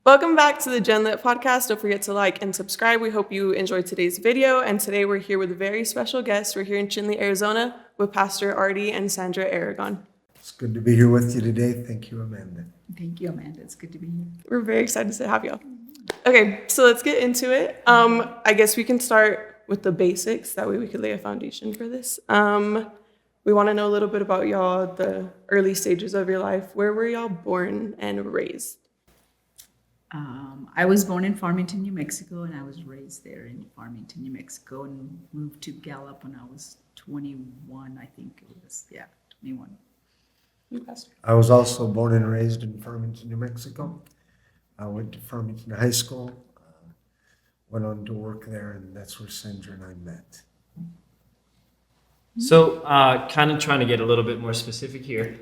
Welcome back to the Chinle podcast. Don't forget to like and subscribe. We hope you enjoyed today's video. And today we're here with a very special guest. We're here in Chinle, Arizona with Pastor Artie and Sandra Aragon. It's good to be here with you today. Thank you, Amanda. Thank you, Amanda. It's good to be here. We're very excited to have y'all. Okay, so let's get into it. I guess we can start with the basics. That way we could lay a foundation for this. We want to know a little bit about y'all, the early stages of your life. Where were y'all born and raised? I was born in Farmington, New Mexico, and I was raised there in Farmington, New Mexico, and moved to Gallup when I was 21, I think it was. Yeah, 21. I was also born and raised in Farmington, New Mexico. I went to Farmington High School, went on to work there, and that's where Sandra and I met. So, kind of trying to get a little bit more specific here.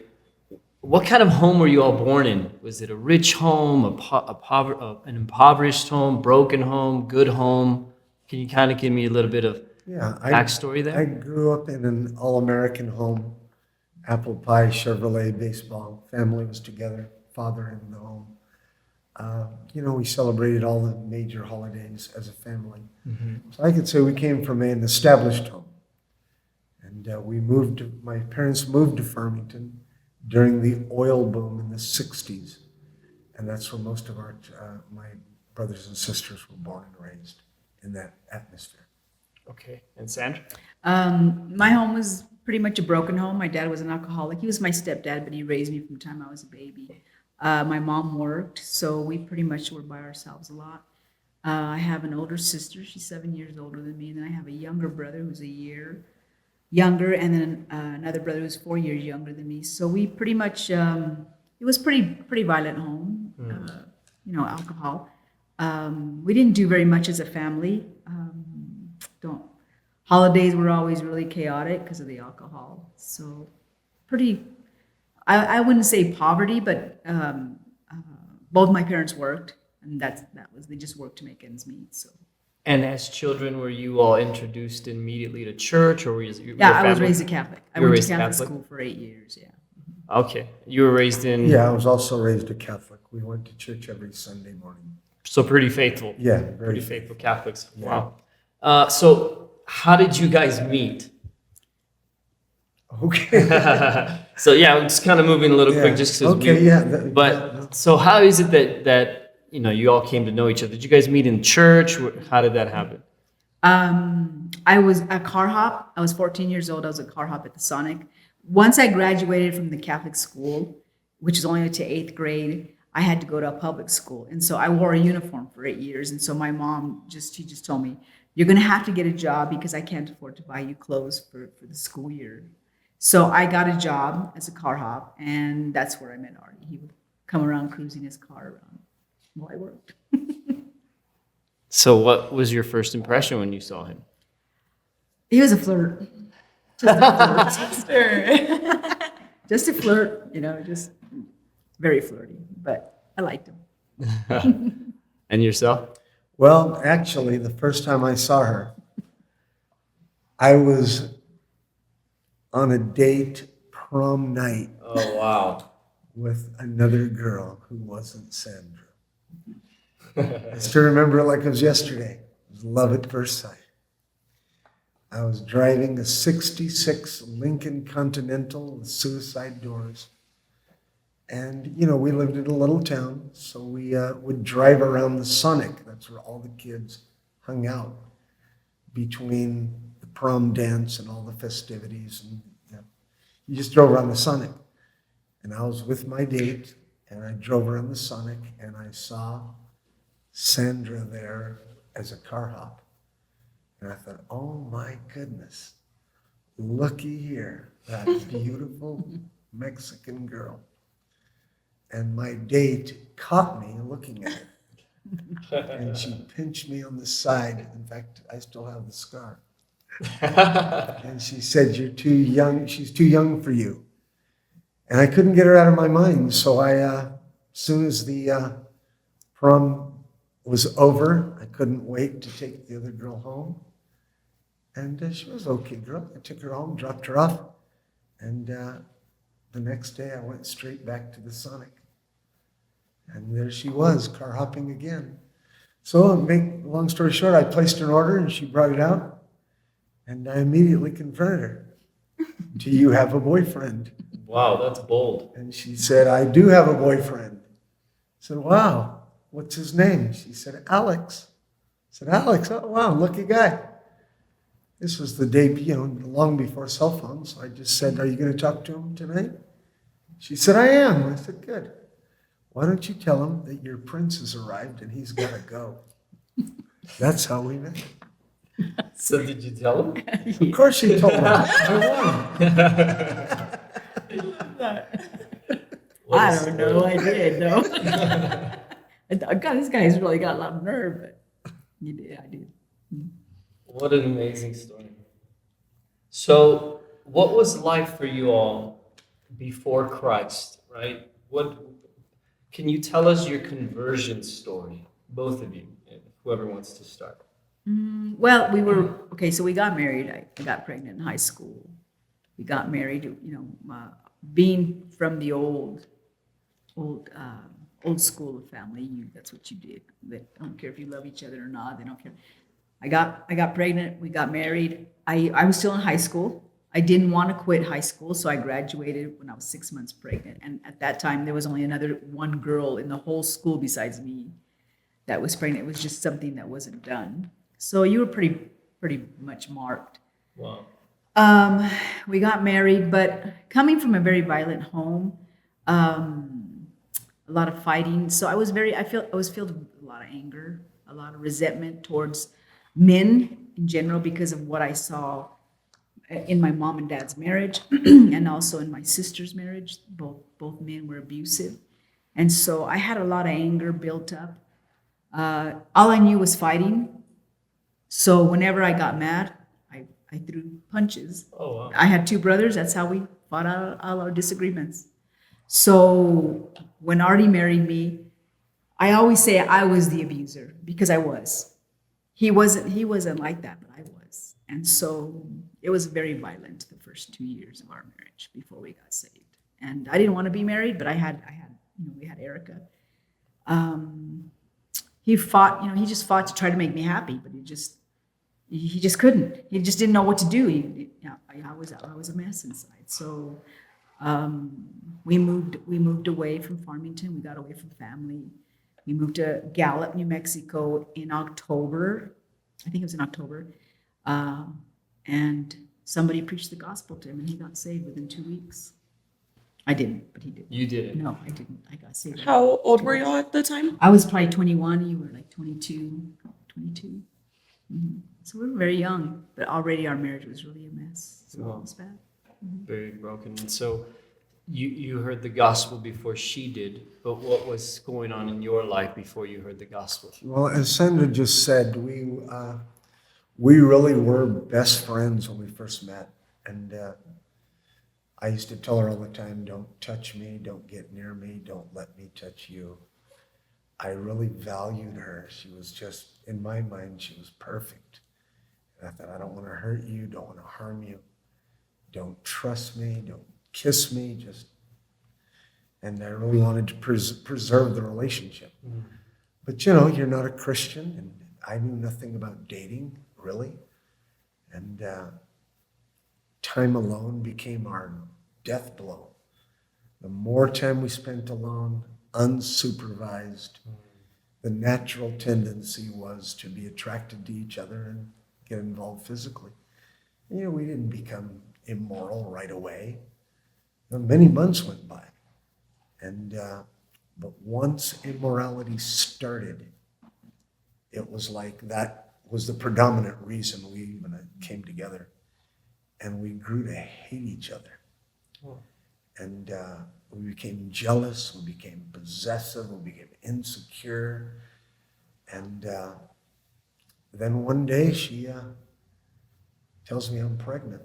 What kind of home were you all born in? Was it a rich home, an impoverished home, broken home, good home? Can you kind of give me a little bit of backstory there? I grew up in an all-American home, apple pie, Chevrolet, baseball. Family was together, father in the home. We celebrated all the major holidays as a family. Mm-hmm. So I could say we came from an established home. And my parents moved to Farmington during the oil boom in the 60s. And that's where most of my brothers and sisters were born and raised, in that atmosphere. Okay. And Sandra? My home was pretty much a broken home. My dad was an alcoholic. He was my stepdad, but he raised me from the time I was a baby. My mom worked, so we pretty much were by ourselves a lot. I have an older sister. She's 7 years older than me. And then I have a younger brother who's a year younger, and then another brother who's 4 years younger than me. So we pretty much, it was pretty violent home, alcohol. We didn't do very much as a family. Holidays were always really chaotic because of the alcohol. So I wouldn't say poverty, but both my parents worked, and they just worked to make ends meet. So. And as children, were you all introduced immediately to church, or were you? I was raised a Catholic. I went to Catholic school for 8 years. Yeah. Okay, you were raised in. Yeah, I was also raised a Catholic. We went to church every Sunday morning. So pretty faithful. Yeah, pretty faithful Catholics. Yeah. Wow. So how did you guys meet? Okay. So I'm just kind of moving a little quick, just because. So how is it that you all came to know each other? Did you guys meet in church? How did that happen? I was a car hop. I was 14 years old. I was a car hop at the Sonic. Once I graduated from the Catholic school, which is only to 8th grade, I had to go to a public school. And so I wore a uniform for 8 years. And so my mom she just told me, you're going to have to get a job because I can't afford to buy you clothes for the school year. So I got a job as a car hop, and that's where I met Artie. He would come around cruising his car around while I worked. So what was your first impression when you saw him? He was a flirt. Just a flirt. Just a flirt, just very flirty, but I liked him. And yourself? Well, actually, the first time I saw her, I was on a date prom night. Oh, wow. With another girl who wasn't Sandra. I still remember it like it was yesterday. It was love at first sight. I was driving a 66 Lincoln Continental with suicide doors. And, we lived in a little town, so we would drive around the Sonic. That's where all the kids hung out between the prom dance and all the festivities. And you just drove around the Sonic. And I was with my date, and I drove around the Sonic, and I saw Sandra there as a car hop. And I thought, oh my goodness, looky here, that beautiful Mexican girl. And my date caught me looking at her. And she pinched me on the side. In fact, I still have the scar. And she said, you're too young. She's too young for you. And I couldn't get her out of my mind. So as soon as the prom was over, I couldn't wait to take the other girl home. And she was okay, girl. I took her home, dropped her off. And the next day I went straight back to the Sonic. And there she was, car hopping again. So, make long story short, I placed an order and she brought it out. And I immediately confronted her. Do you have a boyfriend? Wow, that's bold. And she said, I do have a boyfriend. I said, wow, what's his name? She said, Alex. I said, Alex, oh, wow, lucky guy. This was the day, long before cell phones. So I just said, are you going to talk to him tonight? She said, I am. I said, good. Why don't you tell him that your prince has arrived and he's got to go? That's how we met. So did you tell him? Of course she told him. I won. I don't know. I did, though. God, this guy's really got a lot of nerve. But you did. I did. What an amazing story. So, what was life for you all before Christ, right? What can you tell us your conversion story, both of you, whoever wants to start? Well, so we got married. I got pregnant in high school. We got married, being from the old school of family, that's what you did. They don't care if you love each other or not. They don't care. I got pregnant. We got married. I was still in high school. I didn't want to quit high school, so I graduated when I was 6 months pregnant. And at that time, there was only one girl in the whole school besides me that was pregnant. It was just something that wasn't done. So you were pretty much marked. Wow. We got married, but coming from a very violent home, a lot of fighting. So I was filled with a lot of anger, a lot of resentment towards men in general because of what I saw in my mom and dad's marriage and also in my sister's marriage. Both men were abusive. And so I had a lot of anger built up. All I knew was fighting. So whenever I got mad, I threw punches. Oh, wow. I had two brothers. That's how we fought out all our disagreements. So when Artie married me, I always say I was the abuser because I was. He wasn't like that, but I was. And so it was very violent the first 2 years of our marriage before we got saved. And I didn't want to be married, but we had Erica. He just fought to try to make me happy, but he just couldn't. He just didn't know what to do. I was a mess inside. So we moved away from Farmington. We got away from family. We moved to Gallup, New Mexico in October. I think it was in October. And somebody preached the gospel to him, and he got saved within 2 weeks. I didn't, but he did. You didn't? No, I didn't. I got saved. How old were y'all at the time? I was probably 21. You were like 22. Mm-hmm. So we were very young, but already our marriage was really a mess. So it was bad. Very broken. And so you heard the gospel before she did, but what was going on in your life before you heard the gospel? Well, as Sandra just said, we really were best friends when we first met. And I used to tell her all the time, don't touch me, don't get near me, don't let me touch you. I really valued her. She was just, in my mind, she was perfect. And I thought, I don't want to hurt you, don't want to harm you. Don't trust me, don't kiss me, and I really wanted to preserve the relationship. Mm. But you're not a Christian, and I knew nothing about dating, really. And time alone became our death blow. The more time we spent alone, unsupervised, the natural tendency was to be attracted to each other and get involved physically. We didn't become immoral right away. Many months went by. And but once immorality started, it was like that was the predominant reason we even came together. And we grew to hate each other. Oh. And we became jealous, we became possessive, we became insecure. And then one day she tells me I'm pregnant.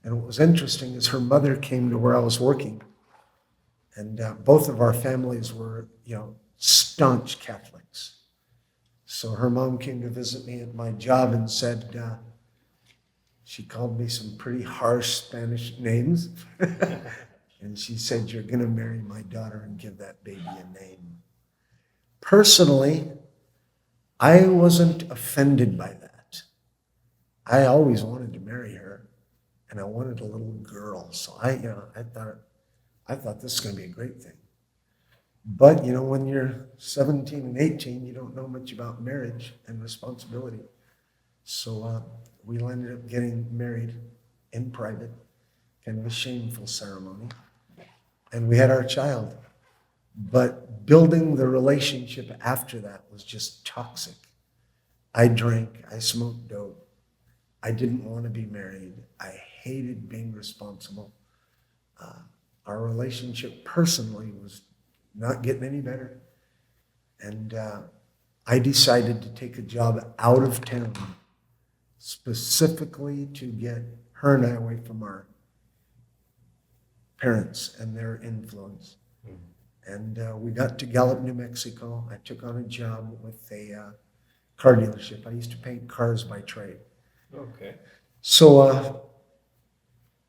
And what was interesting is her mother came to where I was working. And both of our families were, staunch Catholics. So her mom came to visit me at my job and said, she called me some pretty harsh Spanish names. And she said, "You're going to marry my daughter and give that baby a name." Personally, I wasn't offended by that. I always wanted to marry her, and I wanted a little girl. So I thought this is going to be a great thing. But, when you're 17 and 18, you don't know much about marriage and responsibility. So we ended up getting married in private, kind of a shameful ceremony. And we had our child. But building the relationship after that was just toxic. I drank, I smoked dope. I didn't want to be married. I hated being responsible. Our relationship personally was not getting any better. And I decided to take a job out of town, specifically to get her and I away from our parents and their influence. And we got to Gallup, New Mexico. I took on a job with a car dealership. I used to paint cars by trade. Okay. So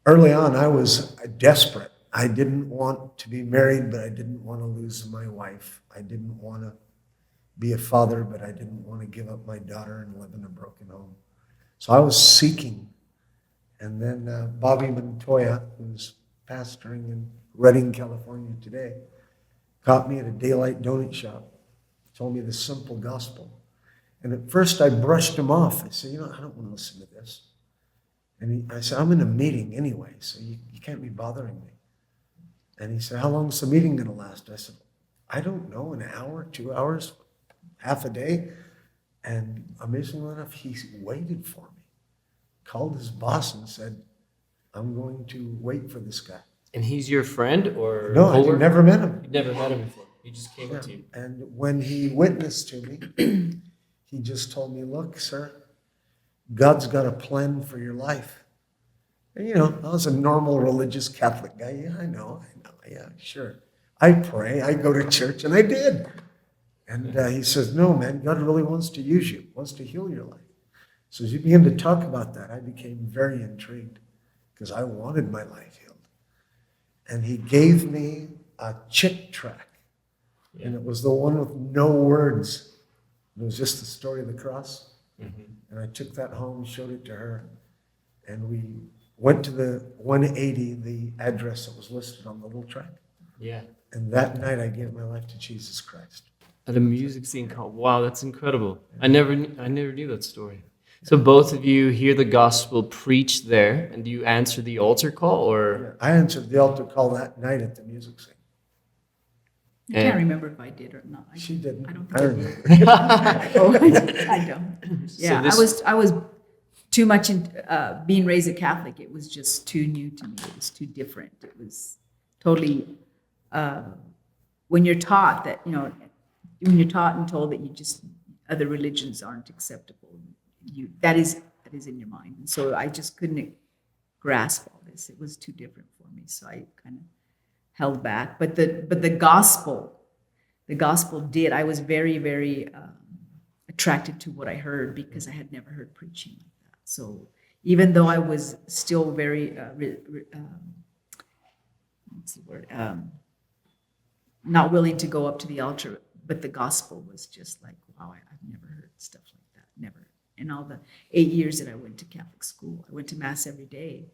early on, I was desperate. I didn't want to be married, but I didn't want to lose my wife. I didn't want to be a father, but I didn't want to give up my daughter and live in a broken home. So I was seeking. And then Bobby Montoya, who's pastoring in Redding, California today, caught me at a daylight donut shop, told me the simple gospel. And at first I brushed him off. I said, I don't want to listen to this. And I said, I'm in a meeting anyway, so you can't be bothering me. And he said, how long is the meeting going to last? I said, I don't know, an hour, 2 hours, half a day. And amazingly enough, he waited for me, called his boss and said, I'm going to wait for this guy. And he's your friend or No, I coworker? never met him. You'd never met him before. He just came Yeah. up to you. And when he witnessed to me, he just told me, look, sir, God's got a plan for your life. And, I was a normal religious Catholic guy. Yeah, I know. Yeah, sure. I pray, I go to church, and I did. And he says, no, man, God really wants to use you, wants to heal your life. So as you begin to talk about that, I became very intrigued because I wanted my life healed. And he gave me a chick track. Yeah. And it was the one with no words. It was just the story of the cross. Mm-hmm. And I took that home, showed it to her, and we went to the 180, the address that was listed on the little track. Yeah. And that night I gave my life to Jesus Christ. At a music scene called, wow, that's incredible. I never knew that story. So both of you hear the gospel preached there, and do you answer the altar call, or? Yeah, I answered the altar call that night at the music scene. I can't remember if I did or not. She didn't. I don't I think remember. I don't. So Yeah, this- I was too much in being raised a Catholic. It was just too new to me. It was too different. It was totally when you're taught that when you're taught and told that you just other religions aren't acceptable, that is in your mind. And so I just couldn't grasp all this. It was too different for me. So I kind of held back. But the gospel did. I was very, very attracted to what I heard because I had never heard preaching like that. So even though I was still very what's the word? Not willing to go up to the altar, but the gospel was just like, wow, I've never heard stuff like that. Never. In all the 8 years that I went to Catholic school, I went to Mass every day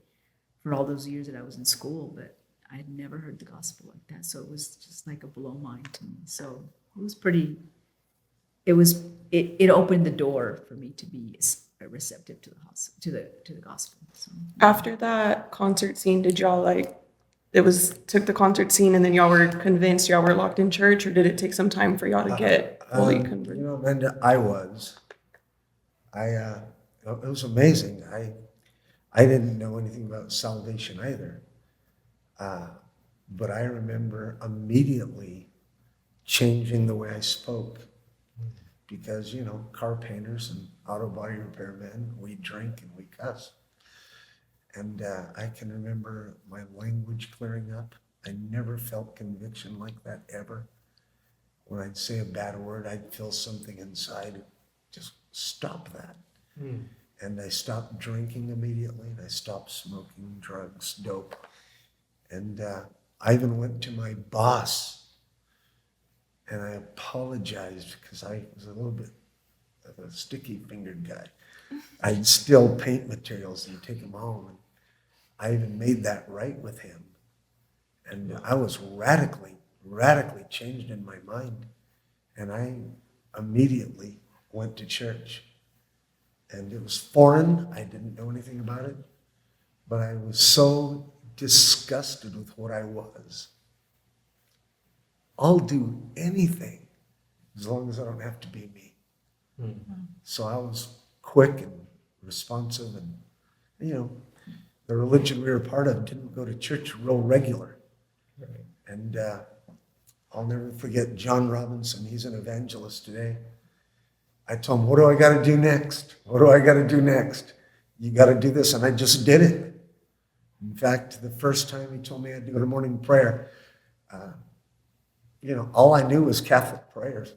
for all those years that I was in school, but I had never heard the gospel like that. So it was just like a blow mind to me. So it was pretty, it opened the door for me to be receptive to the gospel. So. After that concert scene, did y'all took the concert scene and then y'all were convinced y'all were locked in church, or did it take some time for y'all to get fully converted? Linda, it was amazing. I didn't know anything about salvation either. But I remember immediately changing the way I spoke because, car painters and auto body repairmen, we drink and we cuss. And I can remember my language clearing up. I never felt conviction like that ever. When I'd say a bad word, I'd feel something inside. Just stop that. And I stopped drinking immediately, and I stopped smoking drugs, dope. And I even went to my boss and I apologized because I was a little bit of a sticky-fingered guy. I'd steal paint materials and take them home. And I even made that right with him. And I was radically changed in my mind. And I immediately went to church. And it was foreign. I didn't know anything about it. But I was so disgusted with what I was. I'll do anything as long as I don't have to be me. So I was quick and responsive, and the religion we were part of didn't go to church real regular. Right. And I'll never forget John Robinson. He's an evangelist today. I told him, what do I got to do next? What do I got to do next? You got to do this. And I just did it. In fact, the first time he told me I had to go to morning prayer, all I knew was Catholic prayers.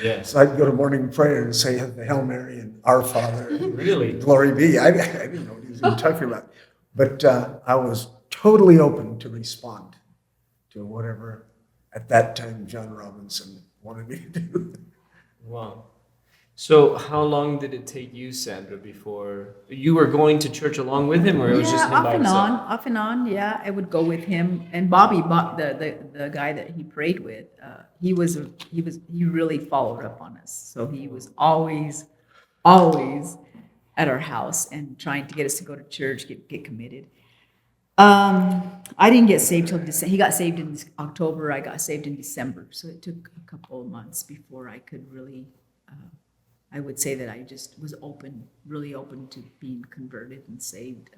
Yeah. So I'd go to morning prayer and say the Hail Mary and Our Father. And really? Glory be. I didn't know what he was even talking about. But I was totally open to respond to whatever, at that time, John Robinson wanted me to do. Wow. So how long did it take you, Sandra, before you were going to church along with him, or it was just him by himself? Off and on, yeah. I would go with him. And Bobby, the guy that he prayed with, he really followed up on us. So he was always at our house and trying to get us to go to church, get committed. I didn't get saved till December. He got saved in October. I got saved in December. So it took a couple of months before I could really. I would say that I just was really open to being converted and saved.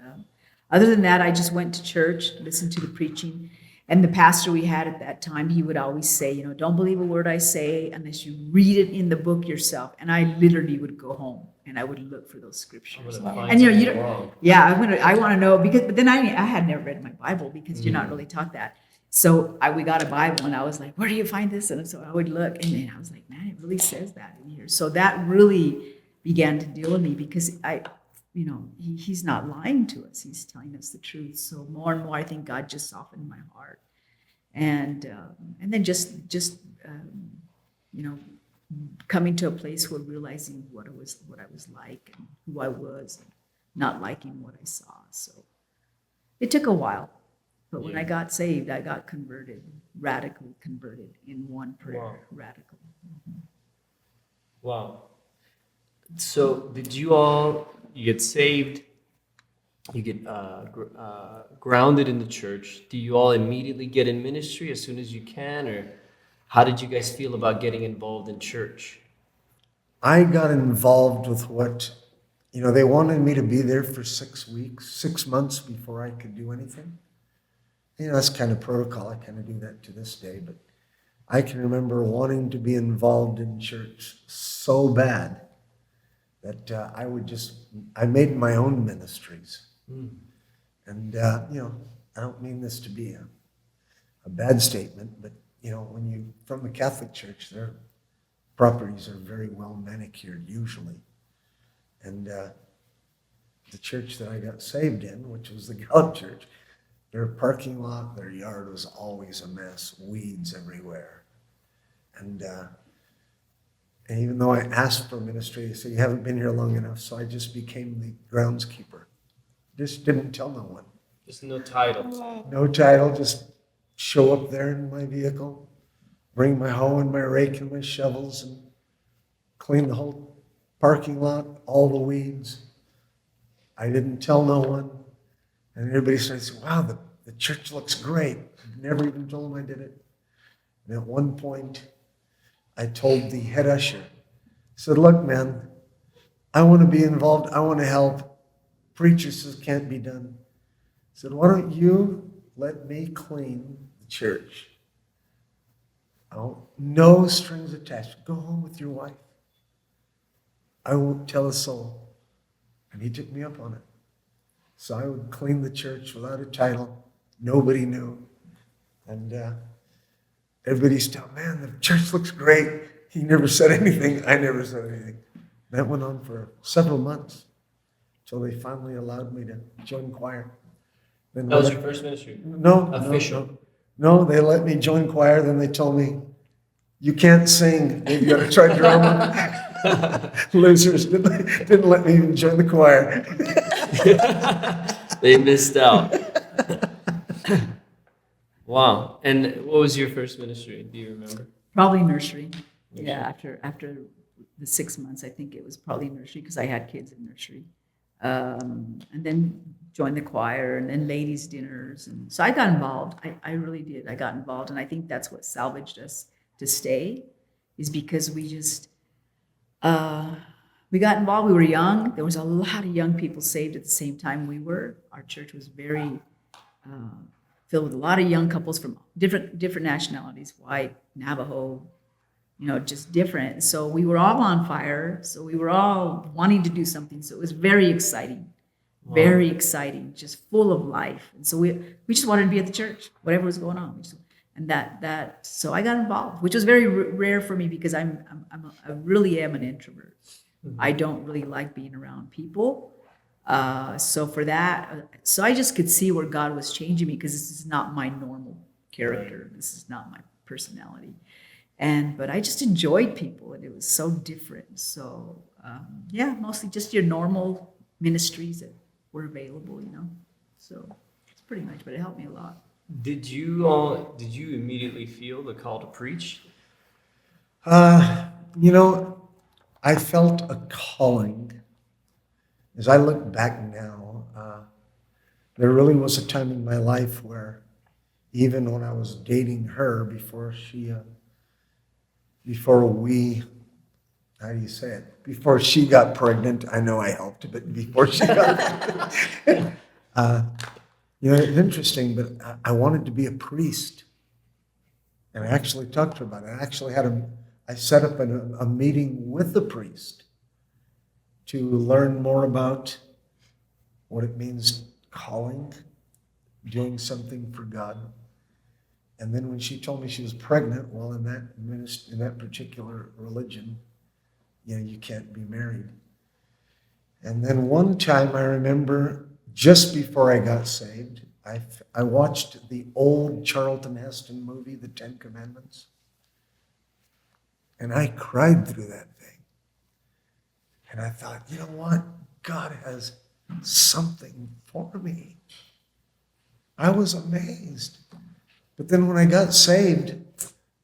Other than that, I just went to church, listened to the preaching. And the pastor we had at that time, he would always say, don't believe a word I say unless you read it in the book yourself. And I literally would go home and I would look for those scriptures. And you don't, yeah, I want to know but then I had never read my Bible because you're not really taught that. So we got a Bible and I was like, where do you find this? And so I would look and then I was like, man, it really says that in here. So that really began to deal with me because he's not lying to us. He's telling us the truth. So more and more, I think God just softened my heart. And then just coming to a place where realizing what I was like and who I was, and not liking what I saw. So it took a while. But when I got saved, I got converted, radically converted in one prayer. Wow. Radical. Mm-hmm. Wow. So did you get saved, you get grounded in the church. Do you all immediately get in ministry as soon as you can? Or how did you guys feel about getting involved in church? I got involved with what, they wanted me to be there for 6 months before I could do anything. That's kind of protocol. I kind of do that to this day. But I can remember wanting to be involved in church so bad that I made my own ministries. And, I don't mean this to be a bad statement, but, when you from the Catholic Church, their properties are very well manicured usually. And the church that I got saved in, which was the Gallup Church, their parking lot, their yard was always a mess, weeds everywhere. And even though I asked for ministry, they said, you haven't been here long enough, so I just became the groundskeeper. Just didn't tell no one. Just no title. No title, just show up there in my vehicle, bring my hoe and my rake and my shovels and clean the whole parking lot, all the weeds. I didn't tell no one. And everybody started saying, wow, the church looks great. I never even told them I did it. And at one point, I told the head usher, I said, look, man, I want to be involved. I want to help. Preacher says can't be done. I said, why don't you let me clean the church? No strings attached. Go home with your wife. I won't tell a soul. And he took me up on it. So I would clean the church without a title. Nobody knew. And everybody's telling, man, the church looks great. He never said anything. I never said anything. That went on for several months until they finally allowed me to join choir. That was your first ministry? No. Official? No, they let me join choir. Then they told me, you can't sing. Maybe you got to try drama. Losers didn't let me even join the choir. They missed out. Wow. And what was your first ministry? Do you remember? Probably nursery. Yeah, after the 6 months, I think it was probably nursery because I had kids in nursery. And then joined the choir and then ladies' dinners. And so I got involved. I really did. I got involved. And I think that's what salvaged us to stay, is because we just, we got involved. We were young. There was a lot of young people saved at the same time we were. Our church was very filled with a lot of young couples from different nationalities, white, Navajo, just different. So we were all on fire. So we were all wanting to do something. So it was very exciting, very exciting, just full of life. And so we just wanted to be at the church, whatever was going on. So I got involved, which was very rare for me because I really am an introvert. I don't really like being around people. So for that, so I just could see where God was changing me, because this is not my normal character. This is not my personality. But I just enjoyed people, and it was so different. So mostly just your normal ministries that were available, So it's pretty much, but it helped me a lot. Did you immediately feel the call to preach? I felt a calling. As I look back now, there really was a time in my life where, even when I was dating her, before she got pregnant, I know I helped, but before she got pregnant, it's interesting, but I wanted to be a priest. And I actually talked to her about it. I set up a meeting with the priest to learn more about what it means calling, doing something for God. And then when she told me she was pregnant, well, in that particular religion, you can't be married. And then one time I remember, just before I got saved, I watched the old Charlton Heston movie, The 10 Commandments. And I cried through that thing. And I thought, you know what? God has something for me. I was amazed. But then when I got saved,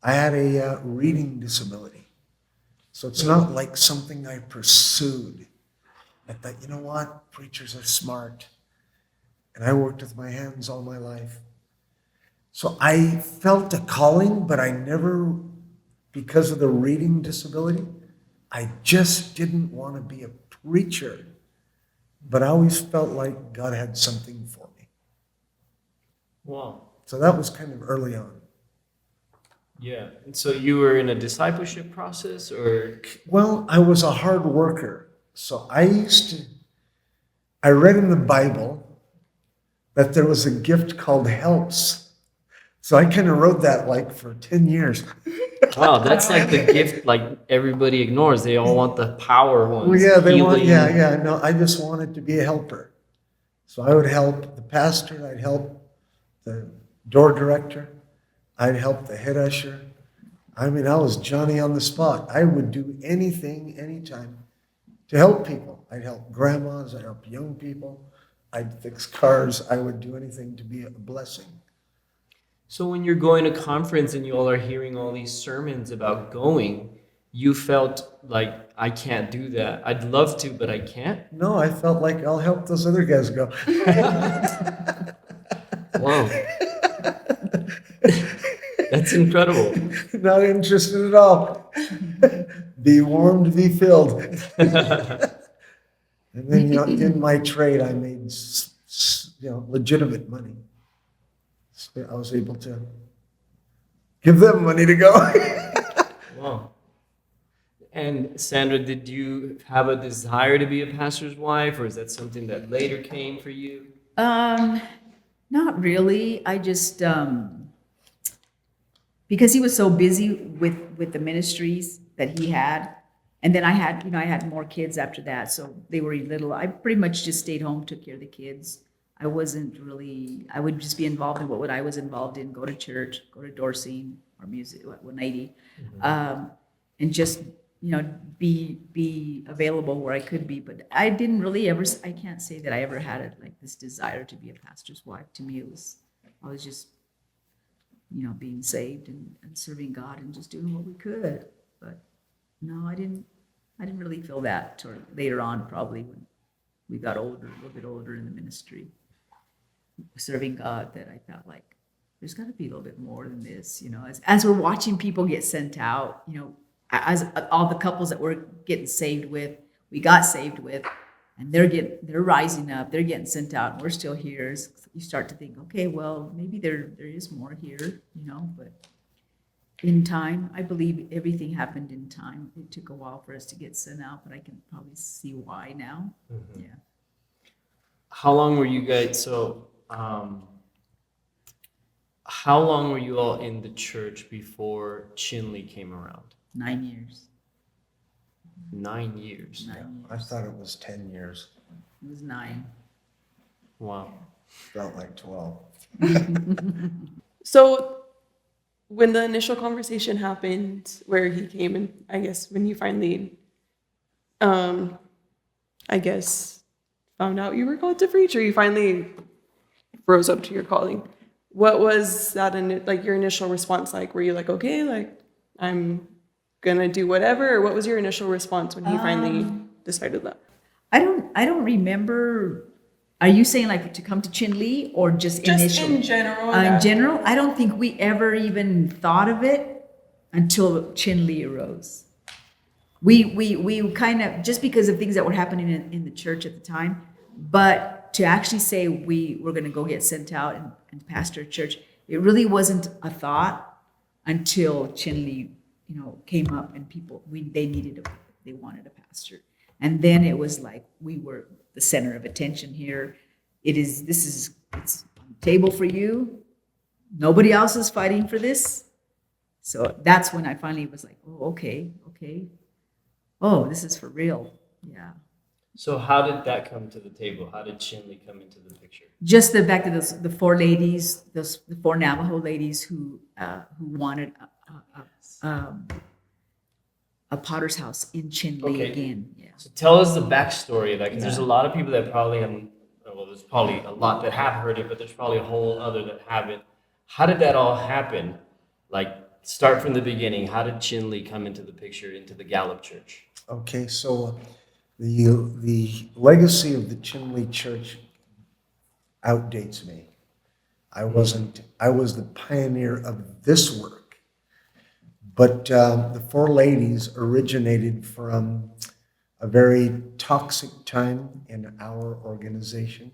I had a reading disability. So it's not like something I pursued. I thought, you know what? Preachers are smart. And I worked with my hands all my life. So I felt a calling, but I never, because of the reading disability, I just didn't want to be a preacher. But I always felt like God had something for me. Wow. So that was kind of early on. Yeah. And so you were in a discipleship process, or? Well, I was a hard worker. So I read in the Bible that there was a gift called helps. So I kind of wrote that for 10 years. Wow, that's like the gift everybody ignores. They all want the power ones. Well, yeah, healing. No, I just wanted to be a helper. So I would help the pastor, I'd help the door director, I'd help the head usher. I was Johnny on the spot. I would do anything, anytime to help people. I'd help grandmas, I'd help young people, I'd fix cars, I would do anything to be a blessing. So when you're going to conference and you all are hearing all these sermons about going, you felt like, I can't do that. I'd love to, but I can't? No, I felt like I'll help those other guys go. Wow. That's incredible. Not interested at all. Be warmed, be filled. And then, in my trade, I made, legitimate money. So I was able to give them money to go. Wow. And Sandra, did you have a desire to be a pastor's wife, or is that something that later came for you? Not really. I just, because he was so busy with the ministries that he had, and then I had more kids after that, so they were little. I pretty much just stayed home, took care of the kids. I wasn't really, I would just be involved in what I was involved in, go to church, go to Dorsey or music, 180, and just, be available where I could be. But I didn't really ever, I can't say that I ever had it like this desire to be a pastor's wife. To me, I was just, being saved and serving God and just doing what we could. But no, I didn't really feel that till later on, probably when we got older, a little bit older in the ministry, serving God, that I felt like there's got to be a little bit more than this, as we're watching people get sent out, as all the couples that we're getting we got saved with, and they're rising up, they're getting sent out, and we're still here. So you start to think, okay, well, maybe there is more here, but in time, I believe everything happened in time. It took a while for us to get sent out, but I can probably see why now. Yeah. How long were you guys, how long were you all in the church before Chinle came around? 9 years. 9 years. 9 years. I thought it was 10 years. It was 9. Wow. Felt like 12. So when the initial conversation happened, where he came and I guess when you finally, found out you were called to preach, or you finally rose up to your calling, what was that your initial response like? Were you like, okay, like I'm gonna do whatever, or what was your initial response when he finally decided that? I don't remember. Are you saying like to come to Chinle or just initially? In general. In general, I don't think we ever even thought of it until Chinle arose. We kind of, just because of things that were happening in the church at the time, but to actually say we were going to go get sent out and pastor a church, it really wasn't a thought until Chinle, came up and they wanted a pastor. And then it was like we were the center of attention here. It's on the table for you. Nobody else is fighting for this. So that's when I finally was like, oh, okay. Oh, this is for real. Yeah. So how did that come to the table? How did Chinle come into the picture? Just the fact that the 4 ladies, the 4 Navajo ladies who wanted a potter's house in Chinle again. Yeah. So tell us the backstory of that, because there's a lot of people that probably haven't, well, there's probably a lot that have heard it, but there's probably a whole other that haven't. How did that all happen? Like, start from the beginning. How did Chinle come into the picture, into the Gallup Church? Okay, so the legacy of the Chinle Church outdates me. I was the pioneer of this work. But the 4 ladies originated from a very toxic time in our organization.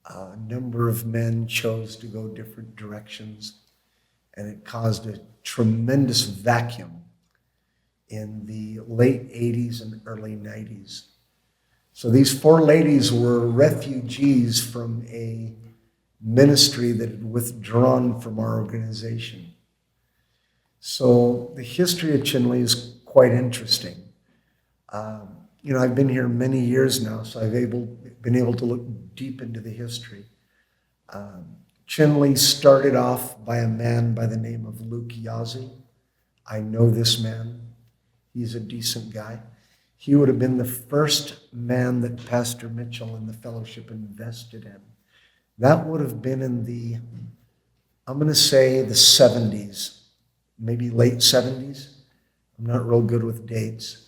A number of men chose to go different directions, and it caused a tremendous vacuum in the late 80s and early 90s. So these 4 ladies were refugees from a ministry that had withdrawn from our organization. So the history of Chinle is quite interesting. I've been here many years now, so I've been able to look deep into the history. Chinle started off by a man by the name of Luke Yazzie. I know this man. He's a decent guy. He would have been the first man that Pastor Mitchell and the fellowship invested in. That would have been in I'm going to say the 70s. Maybe late 70s. I'm not real good with dates.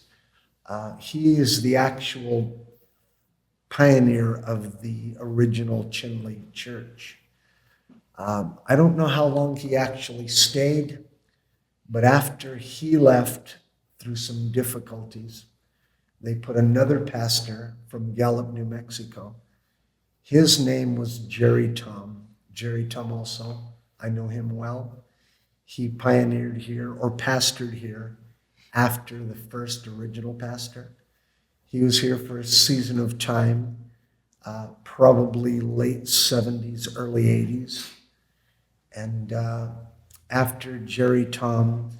He is the actual pioneer of the original Chinle Church. I don't know how long he actually stayed, but after he left through some difficulties, they put another pastor from Gallup, New Mexico. His name was Jerry Tom. Jerry Tom also, I know him well. He pioneered here or pastored here after the first original pastor. He was here for a season of time, probably late 70s, early 80s. And after Jerry Tom,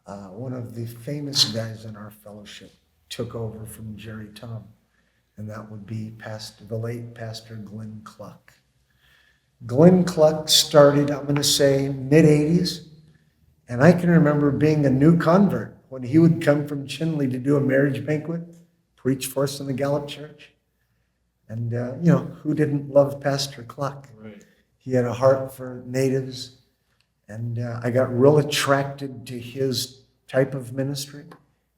one of the famous guys in our fellowship took over from Jerry Tom. and that would be the late Pastor Glenn Cluck. Glenn Cluck started, I'm going to say, mid-'80s, and I can remember being a new convert when he would come from Chinle to do a marriage banquet, preach for us in the Gallup Church. And, who didn't love Pastor Cluck? Right. He had a heart for natives, and I got real attracted to his type of ministry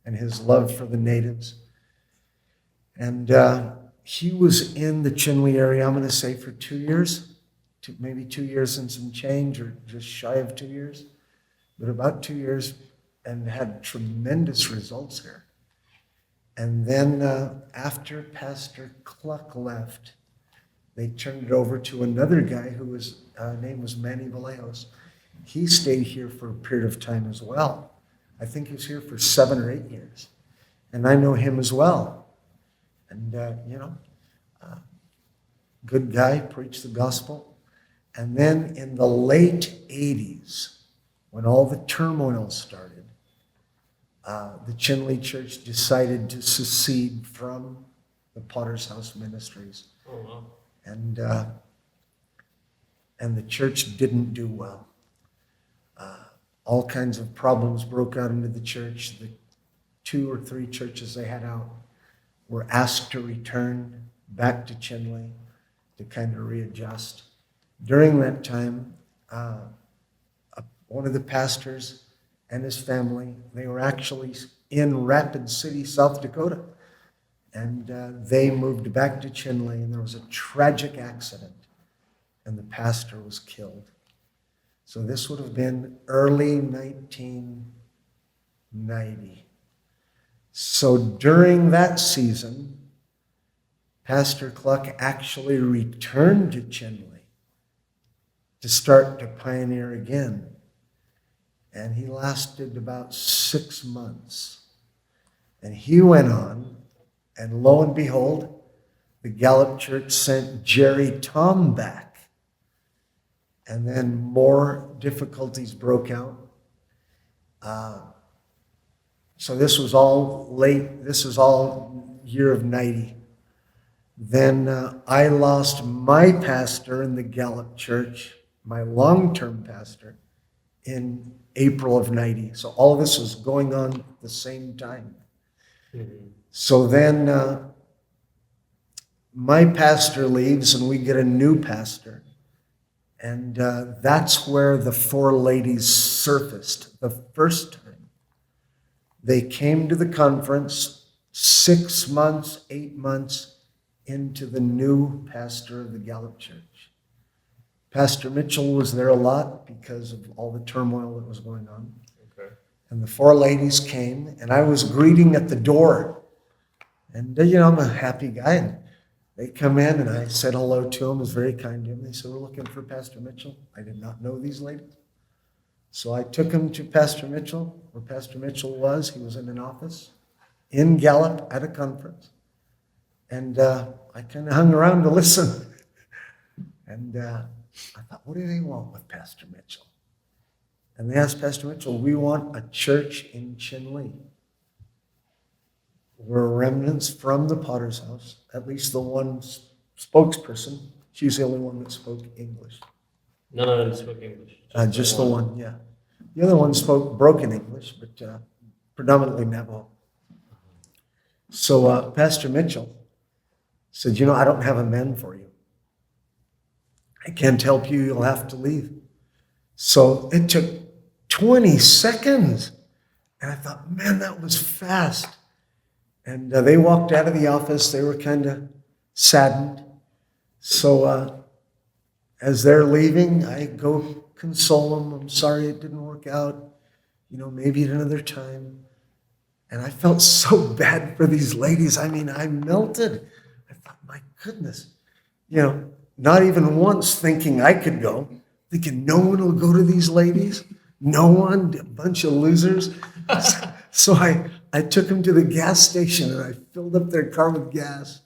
and his love for the natives. And he was in the Chinle area, I'm going to say, for 2 years, maybe 2 years and some change, or just shy of 2 years, but about 2 years, and had tremendous results there. And then after Pastor Cluck left, they turned it over to another guy who was name was Manny Vallejos. He stayed here for a period of time as well. I think he was here for 7 or 8 years, and I know him as well. And good guy, preached the gospel. And then in the late '80s, when all the turmoil started, the Chinle Church decided to secede from the Potter's House Ministries. Oh, wow. And the church didn't do well. All kinds of problems broke out into the church. The 2 or 3 churches they had out were asked to return back to Chinle to kind of readjust. During that time, one of the pastors and his family, they were actually in Rapid City, South Dakota. And they moved back to Chinle, and there was a tragic accident, and the pastor was killed. So this would have been early 1990. So during that season, Pastor Cluck actually returned to Chinle to start to pioneer again. And he lasted about 6 months. And he went on, and lo and behold, the Gallup Church sent Jerry Tom back. And then more difficulties broke out. So this was all late. This was all year of 90. Then I lost my pastor in the Gallup Church, my long-term pastor, in April of 90. So all of this was going on at the same time. Mm-hmm. So then my pastor leaves, and we get a new pastor. And that's where the 4 ladies surfaced the first time. They came to the conference 6 months, 8 months into the new pastor of the Gallup Church. Pastor Mitchell was there a lot because of all the turmoil that was going on. Okay. And the 4 ladies came, and I was greeting at the door. And, I'm a happy guy. And they come in, and I said hello to them. I was very kind to them. They said, "We're looking for Pastor Mitchell." I did not know these ladies. So I took them to Pastor Mitchell, where Pastor Mitchell was. He was in an office in Gallup at a conference. And I kind of hung around to listen. And I thought, what do they want with Pastor Mitchell? And they asked Pastor Mitchell, "We want a church in Chinle. We're remnants from the Potter's House, at least the one spokesperson. She's the only one that spoke English." None of them spoke English. Just the one, yeah. The other one spoke broken English, but predominantly Navajo. So Pastor Mitchell said, "I don't have a man for you. I can't help you. You'll have to leave." So it took 20 seconds. And I thought, man, that was fast. And they walked out of the office. They were kind of saddened. So as they're leaving, I go console them. "I'm sorry it didn't work out. Maybe at another time." And I felt so bad for these ladies. I mean, I melted. I thought, my goodness. Not even once thinking I could go, thinking no one will go to these ladies. No one, a bunch of losers. So I took them to the gas station, and I filled up their car with gas.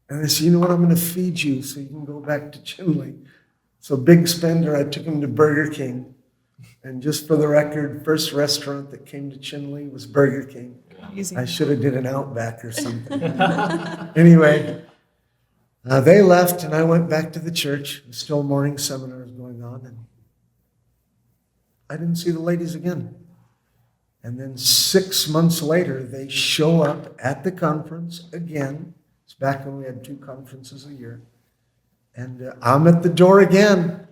And I said, "You know what, I'm going to feed you so you can go back to Chinle." So big spender, I took them to Burger King. And just for the record, first restaurant that came to Chinle was Burger King. Wow. Easy. I should have did an Outback or something. Anyway, they left and I went back to the church. Still morning seminars going on, and I didn't see the ladies again. And then 6 months later, they show up at the conference again. It's back when we had 2 conferences a year. And I'm at the door again.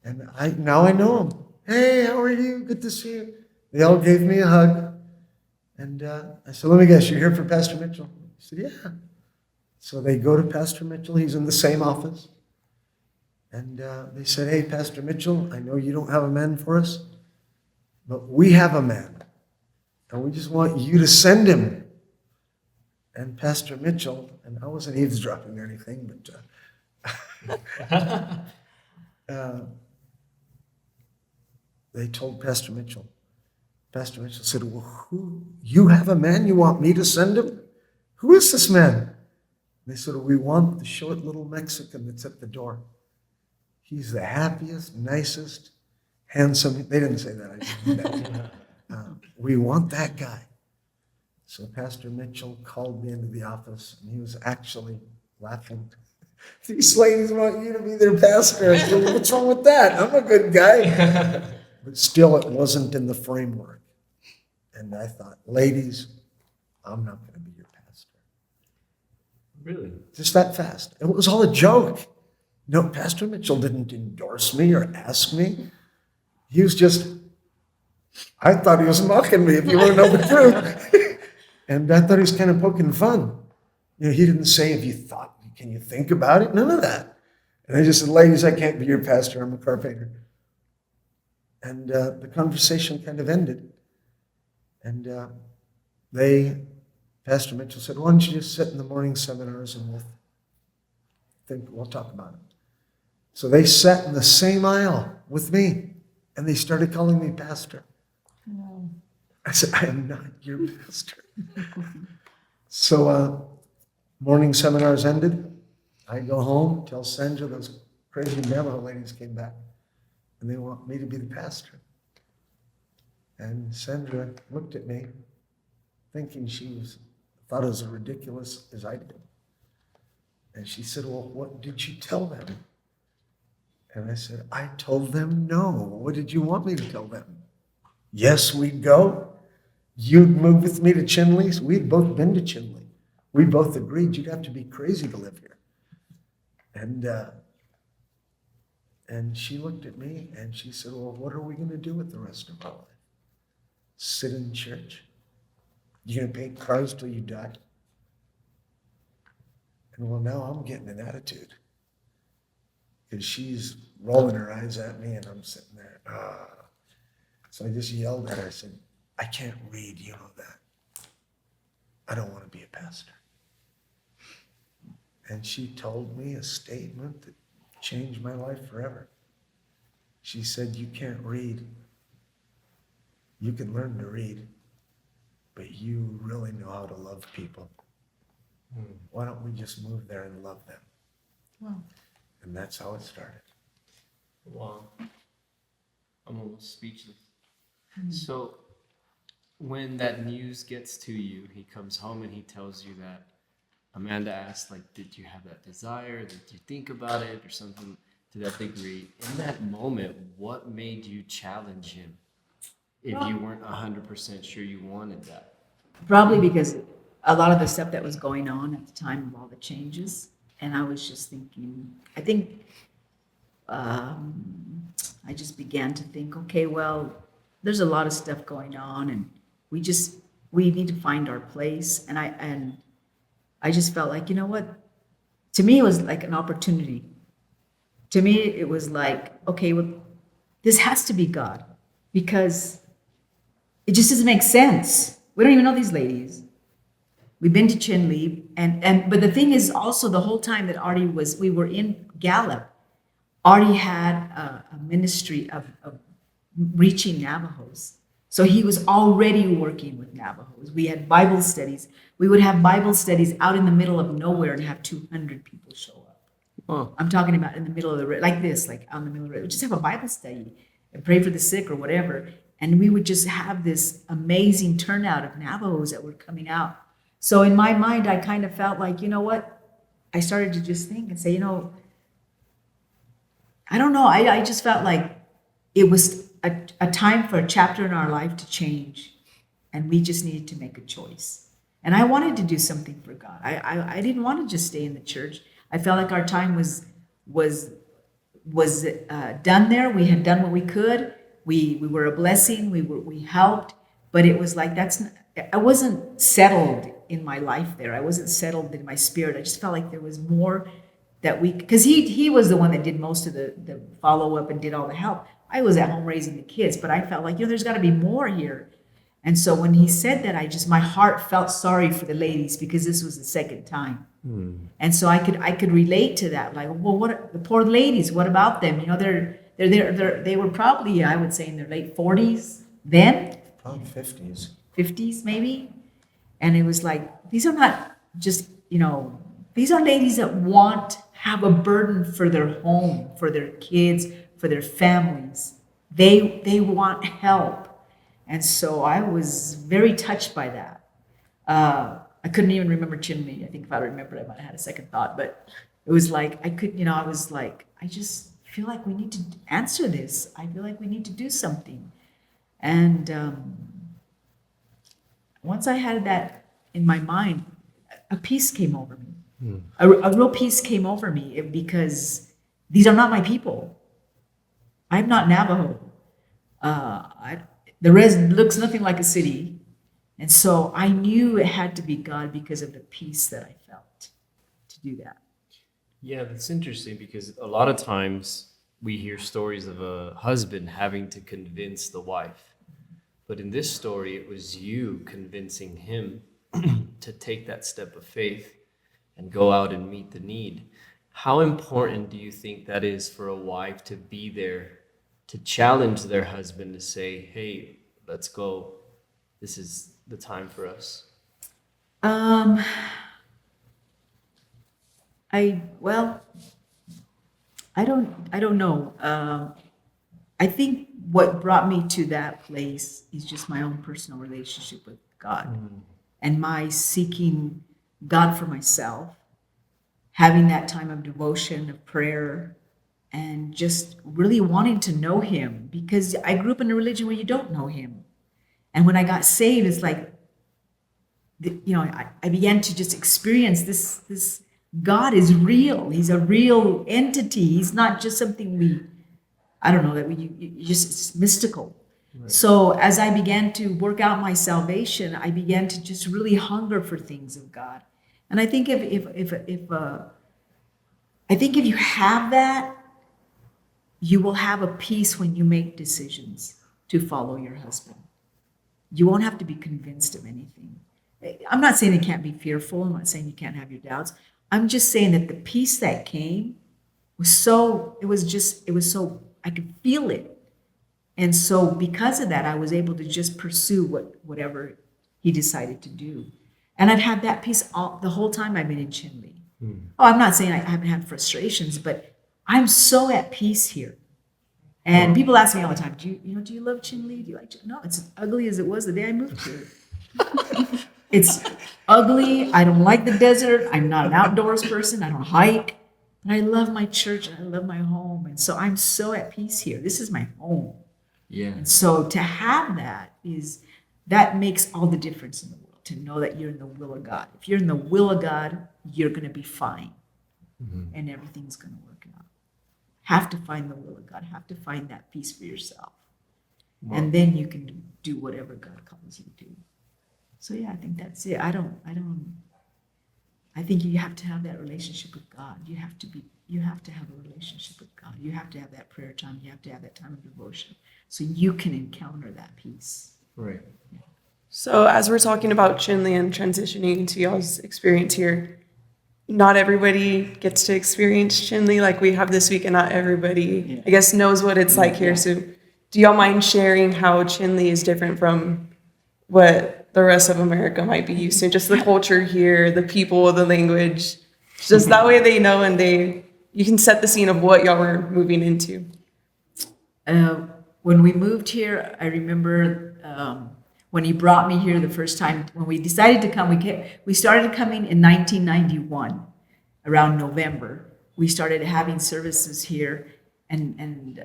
And now I know them. Hey, how are you? Good to see you. They all gave me a hug. And I said, let me guess, you're here for Pastor Mitchell? He said, yeah. So they go to Pastor Mitchell. He's in the same office. And they said, hey, Pastor Mitchell, I know you don't have a man for us, but we have a man. And we just want you to send him. And Pastor Mitchell, and I wasn't eavesdropping or anything, but they told Pastor Mitchell. Pastor Mitchell said, well, you have a man you want me to send him? Who is this man? And they said, we want the short little Mexican that's at the door. He's the happiest, nicest, handsome. They didn't say that. I just knew that. We want that guy. So Pastor Mitchell called me into the office, and he was actually laughing. These ladies want you to be their pastor. I said, what's wrong with that? I'm a good guy. But still, it wasn't in the framework. And I thought, ladies, I'm not going to be your pastor. Really? Just that fast. It was all a joke. No, Pastor Mitchell didn't endorse me or ask me. He was just, I thought he was mocking me, if you want to know the truth. And I thought he was kind of poking fun. You know, he didn't say, if you thought, can you think about it? None of that. And I just said, ladies, I can't be your pastor. I'm a carpenter. And the conversation kind of ended. And Pastor Mitchell said, why don't you just sit in the morning seminars and we'll talk about it. So they sat in the same aisle with me, and they started calling me pastor. No. I said, I am not your pastor. So morning seminars ended. I go home, tell Sandra those crazy Navajo ladies came back, and they want me to be the pastor. And Sandra looked at me, thinking thought it was as ridiculous as I did. And she said, well, what did you tell them? And I said, I told them no. What did you want me to tell them? Yes, we'd go. You'd move with me to Chinle. We'd both been to Chinle. We both agreed you'd have to be crazy to live here. And she looked at me and she said, well, what are we going to do with the rest of our life? Sit in church? You going to paint cars till you die? And well, now I'm getting an attitude. Because she's rolling her eyes at me and I'm sitting there. So I just yelled at her. I said, I can't read, you know that. I don't want to be a pastor. And she told me a statement that changed my life forever. She said, you can't read. You can learn to read, but you really know how to love people. Why don't we just move there and love them? Wow. And that's how it started. Wow. I'm almost speechless. So when that news gets to you, he comes home and he tells you that Amanda asked, like, did you have that desire? Did you think about it or something to that degree? In that moment, what made you challenge him if you weren't 100% sure you wanted that? Probably because a lot of the stuff that was going on at the time of all the changes. And I was just thinking, I think I just began to think, okay, well, there's a lot of stuff going on and we need to find our place. And I just felt like, you know what? To me, it was like an opportunity. To me, it was like, okay, well, this has to be God because it just doesn't make sense. We don't even know these ladies. We've been to Chinle, but the thing is also the whole time that Artie we were in Gallup, Artie had a ministry of reaching Navajos. So he was already working with Navajos. We had Bible studies. We would have Bible studies out in the middle of nowhere and have 200 people show up. Oh. I'm talking about in the middle of the, like this, like out in the middle of the, just have a Bible study and pray for the sick or whatever. And we would just have this amazing turnout of Navajos that were coming out. So in my mind, I kind of felt like, you know what? I started to just think and say, you know, I don't know. I just felt like it was a time for a chapter in our life to change. And we just needed to make a choice. And I wanted to do something for God. I didn't want to just stay in the church. I felt like our time was done there. We had done what we could. We were a blessing. We helped, but it was like I wasn't settled in my life there. I wasn't settled in my spirit. I just felt like there was more that because he was the one that did most of the follow up and did all the help. I was at home raising the kids, but I felt like, there's got to be more here. And so when he said that, my heart felt sorry for the ladies because this was the second time. And so I could relate to that. Like, well, what the poor ladies? What about them? They were probably, I would say, in their late 40s then. Probably 50s. 50s maybe. And it was like, these are not just, these are ladies that have a burden for their home, for their kids, for their families. They want help. And so I was very touched by that. I couldn't even remember Chinle. I think if I remembered, I might have had a second thought. But it was like, I was like, I just feel like we need to answer this. I feel like we need to do something. And once I had that in my mind, a peace came over me. A real peace came over me because these are not my people. I'm not Navajo. The res looks nothing like a city. And so I knew it had to be God because of the peace that I felt to do that. Yeah, that's interesting because a lot of times we hear stories of a husband having to convince the wife. But in this story, it was you convincing him to take that step of faith and go out and meet the need. How important do you think that is for a wife to be there to challenge their husband to say, hey, let's go. This is the time for us. I don't know. I think what brought me to that place is just my own personal relationship with God and my seeking God for myself, having that time of devotion, of prayer, and just really wanting to know him, because I grew up in a religion where you don't know him. And when I got saved, it's like, I began to just experience this God is real. He's a real entity. He's not just something it's mystical. Right. So as I began to work out my salvation, I began to just really hunger for things of God. And I think if you have that, you will have a peace when you make decisions to follow your husband. You won't have to be convinced of anything. I'm not saying you can't be fearful. I'm not saying you can't have your doubts. I'm just saying that the peace that came I could feel it. And so because of that, I was able to just pursue whatever he decided to do. And I've had that peace the whole time I've been in Chinle. Oh, I'm not saying I haven't had frustrations, but I'm so at peace here. And people ask me all the time, do you love Chinle? Do you like Chinle? No, it's as ugly as it was the day I moved here. It's ugly. I don't like the desert. I'm not an outdoors person. I don't hike. But I love my church and I love my home. And so I'm so at peace here. This is my home. Yeah. And so to have that makes all the difference in the world, to know that you're in the will of God. If you're in the will of God, you're going to be fine. Mm-hmm. And everything's going to work out. Have to find the will of God. Have to find that peace for yourself. Wow. And then you can do whatever God calls you to do. So yeah, I think that's it. I think you have to have that relationship with God. You have to have a relationship with God. You have to have that prayer time. You have to have that time of devotion so you can encounter that peace. Right. Yeah. So as we're talking about Chinle and transitioning into y'all's experience here, not everybody gets to experience Chinle like we have this week, and not everybody, I guess, knows what it's like here. So do y'all mind sharing how Chinle is different from what the rest of America might be used to? Just the culture here, the people, the language, just that way they know, and you can set the scene of what y'all were moving into. when we moved here, I remember when he brought me here the first time, when we decided to come, we started coming in 1991, around November. We started having services here, and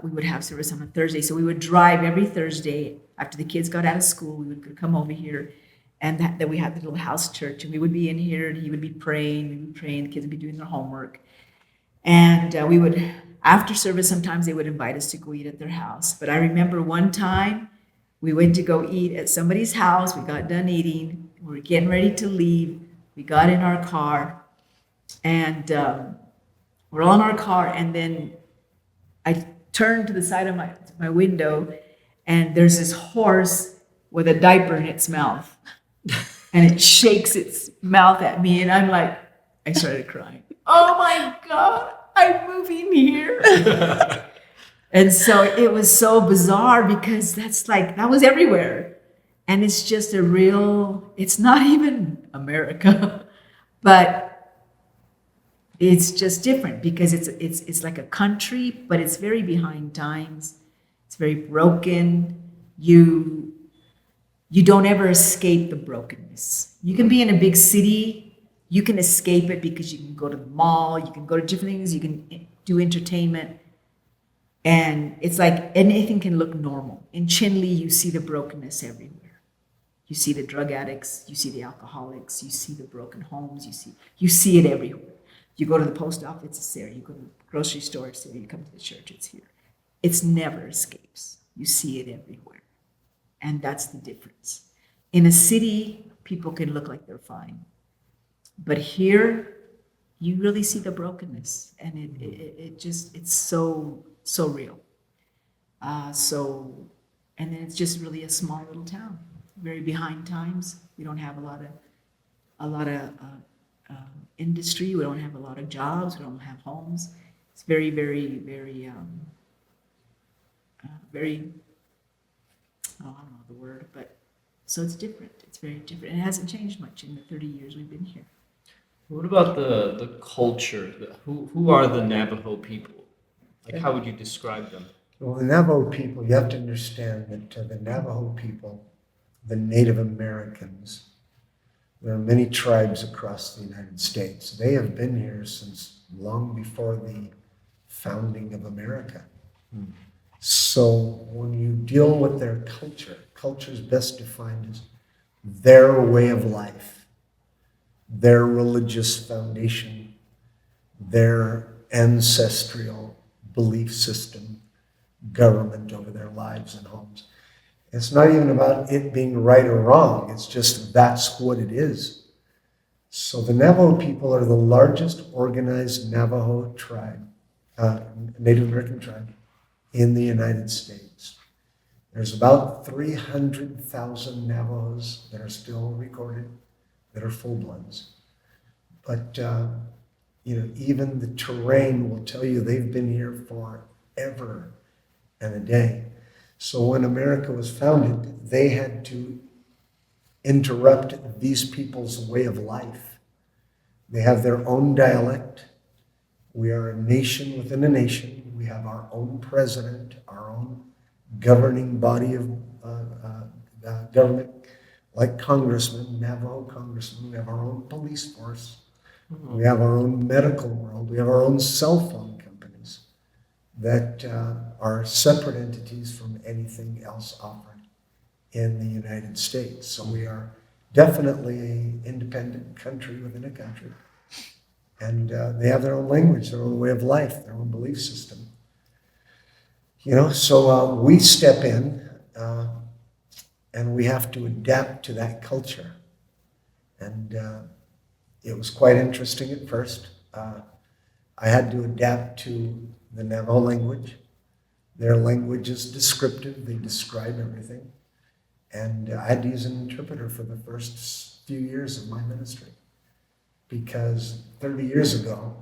we would have service on a Thursday. So we would drive every Thursday after the kids got out of school. We would come over here, and that we had the little house church, and we would be in here, and he would be praying, we would pray, and the kids would be doing their homework. And we would, after service, sometimes they would invite us to go eat at their house. But I remember one time we went to go eat at somebody's house. We got done eating. We were getting ready to leave. We got in our car, and we're all in our car. And then I turned to the side of my window, and there's this horse with a diaper in its mouth. And it shakes its mouth at me, and I'm like, I started crying. Oh my God, I'm moving here. And so it was so bizarre because that was everywhere. And it's just it's not even America, but it's just different because it's like a country, but it's very behind times. It's very broken. You don't ever escape the brokenness. You can be in a big city. You can escape it because you can go to the mall, you can go to different things, you can do entertainment. And it's like anything can look normal. In Chinle, you see the brokenness everywhere. You see the drug addicts, you see the alcoholics, you see the broken homes, you see it everywhere. You go to the post office, it's there. You go to the grocery store, it's there. You come to the church, it's here. It never escapes. You see it everywhere. And that's the difference. In a city, people can look like they're fine. But here, you really see the brokenness, and it's so real. And then it's just really a small little town, very behind times. We don't have a lot of industry. We don't have a lot of jobs. We don't have homes. It's very, very, very, very. Oh, I don't know the word, but so it's different. It's very different. And it hasn't changed much in the 30 years we've been here. What about the culture? Who are the Navajo people? Like, how would you describe them? Well, the Navajo people, you have to understand that the Navajo people, the Native Americans, there are many tribes across the United States. They have been here since long before the founding of America. Hmm. So when you deal with their culture is best defined as their way of life, their religious foundation, their ancestral belief system, government over their lives and homes. It's not even about it being right or wrong. It's just that's what it is. So the Navajo people are the largest organized Navajo tribe, Native American tribe in the United States. There's about 300,000 Navajos that are still recorded, that are full-bloods. But even the terrain will tell you they've been here forever and a day. So when America was founded, they had to interrupt these people's way of life. They have their own dialect. We are a nation within a nation. We have our own president, our own governing body of government, like congressmen, Navajo congressmen. We have our own police force. Mm-hmm. We have our own medical world. We have our own cell phone companies that are separate entities from anything else offered in the United States. So we are definitely an independent country within a country. And they have their own language, their own way of life, their own belief system. So we step in and we have to adapt to that culture. And it was quite interesting at first. I had to adapt to the Navajo language. Their language is descriptive. They describe everything. And I had to use an interpreter for the first few years of my ministry. Because 30 years ago,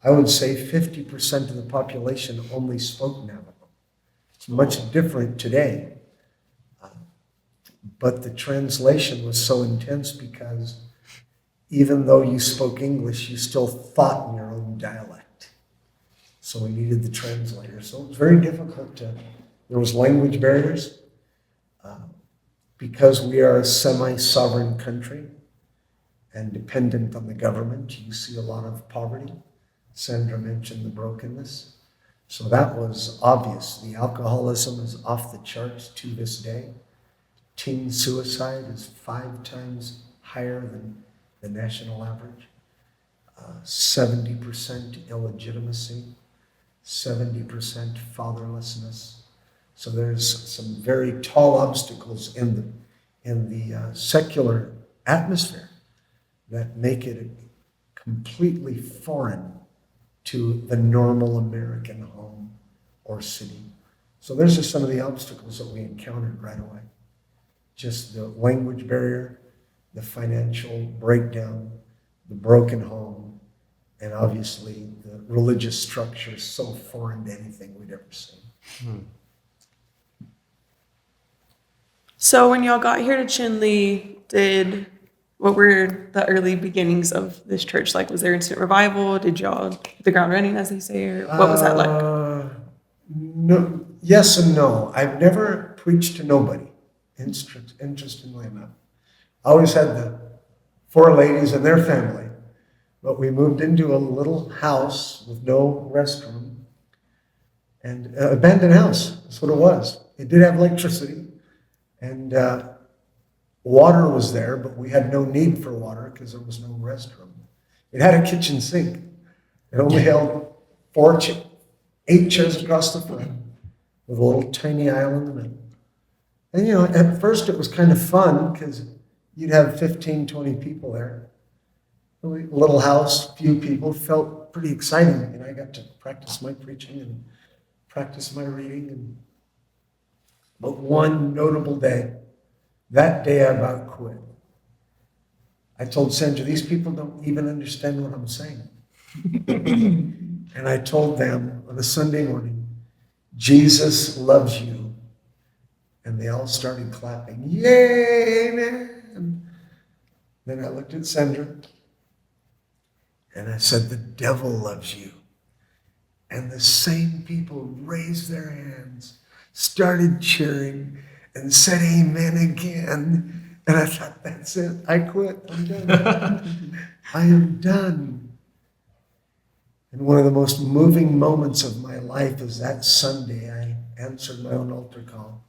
I would say 50% of the population only spoke Navajo. It's much different today. But the translation was so intense because even though you spoke English, you still thought in your own dialect. So we needed the translator. So it was very difficult to There was language barriers. Because we are a semi-sovereign country and dependent on the government, you see a lot of poverty. Sandra mentioned the brokenness. So that was obvious. The alcoholism is off the charts to this day. Teen suicide is 5 times higher than the national average. 70% illegitimacy, 70% fatherlessness. So there's some very tall obstacles in the secular atmosphere that make it completely foreign to the normal American home or city. So there's just some of the obstacles that we encountered right away. Just the language barrier, the financial breakdown, the broken home, and obviously the religious structure so foreign to anything we'd ever seen. So when y'all got here to Chinle, what were the early beginnings of this church like? Was there instant revival? Did y'all hit the ground running, as they say, or what was that like? No, yes and no. I've never preached to nobody, interestingly enough. I always had the 4 ladies and their family, but we moved into a little house with no restroom, and an abandoned house. That's what it was. It did have electricity, and water was there, but we had no need for water because there was no restroom. It had a kitchen sink. It only held 8 chairs across the front with a little tiny aisle in the middle. And at first it was kind of fun because you'd have 15, 20 people there. A little house, few people, felt pretty exciting. And I got to practice my preaching and practice my reading. But one notable day, that day I about quit. I told Sandra, these people don't even understand what I'm saying. And I told them on a Sunday morning, Jesus loves you. And they all started clapping. Yay, amen. Then I looked at Sandra and I said, the devil loves you. And the same people raised their hands, started cheering, and said amen again. And I thought, that's it. I quit. I'm done. I am done. And one of the most moving moments of my life is that Sunday I answered my own altar call.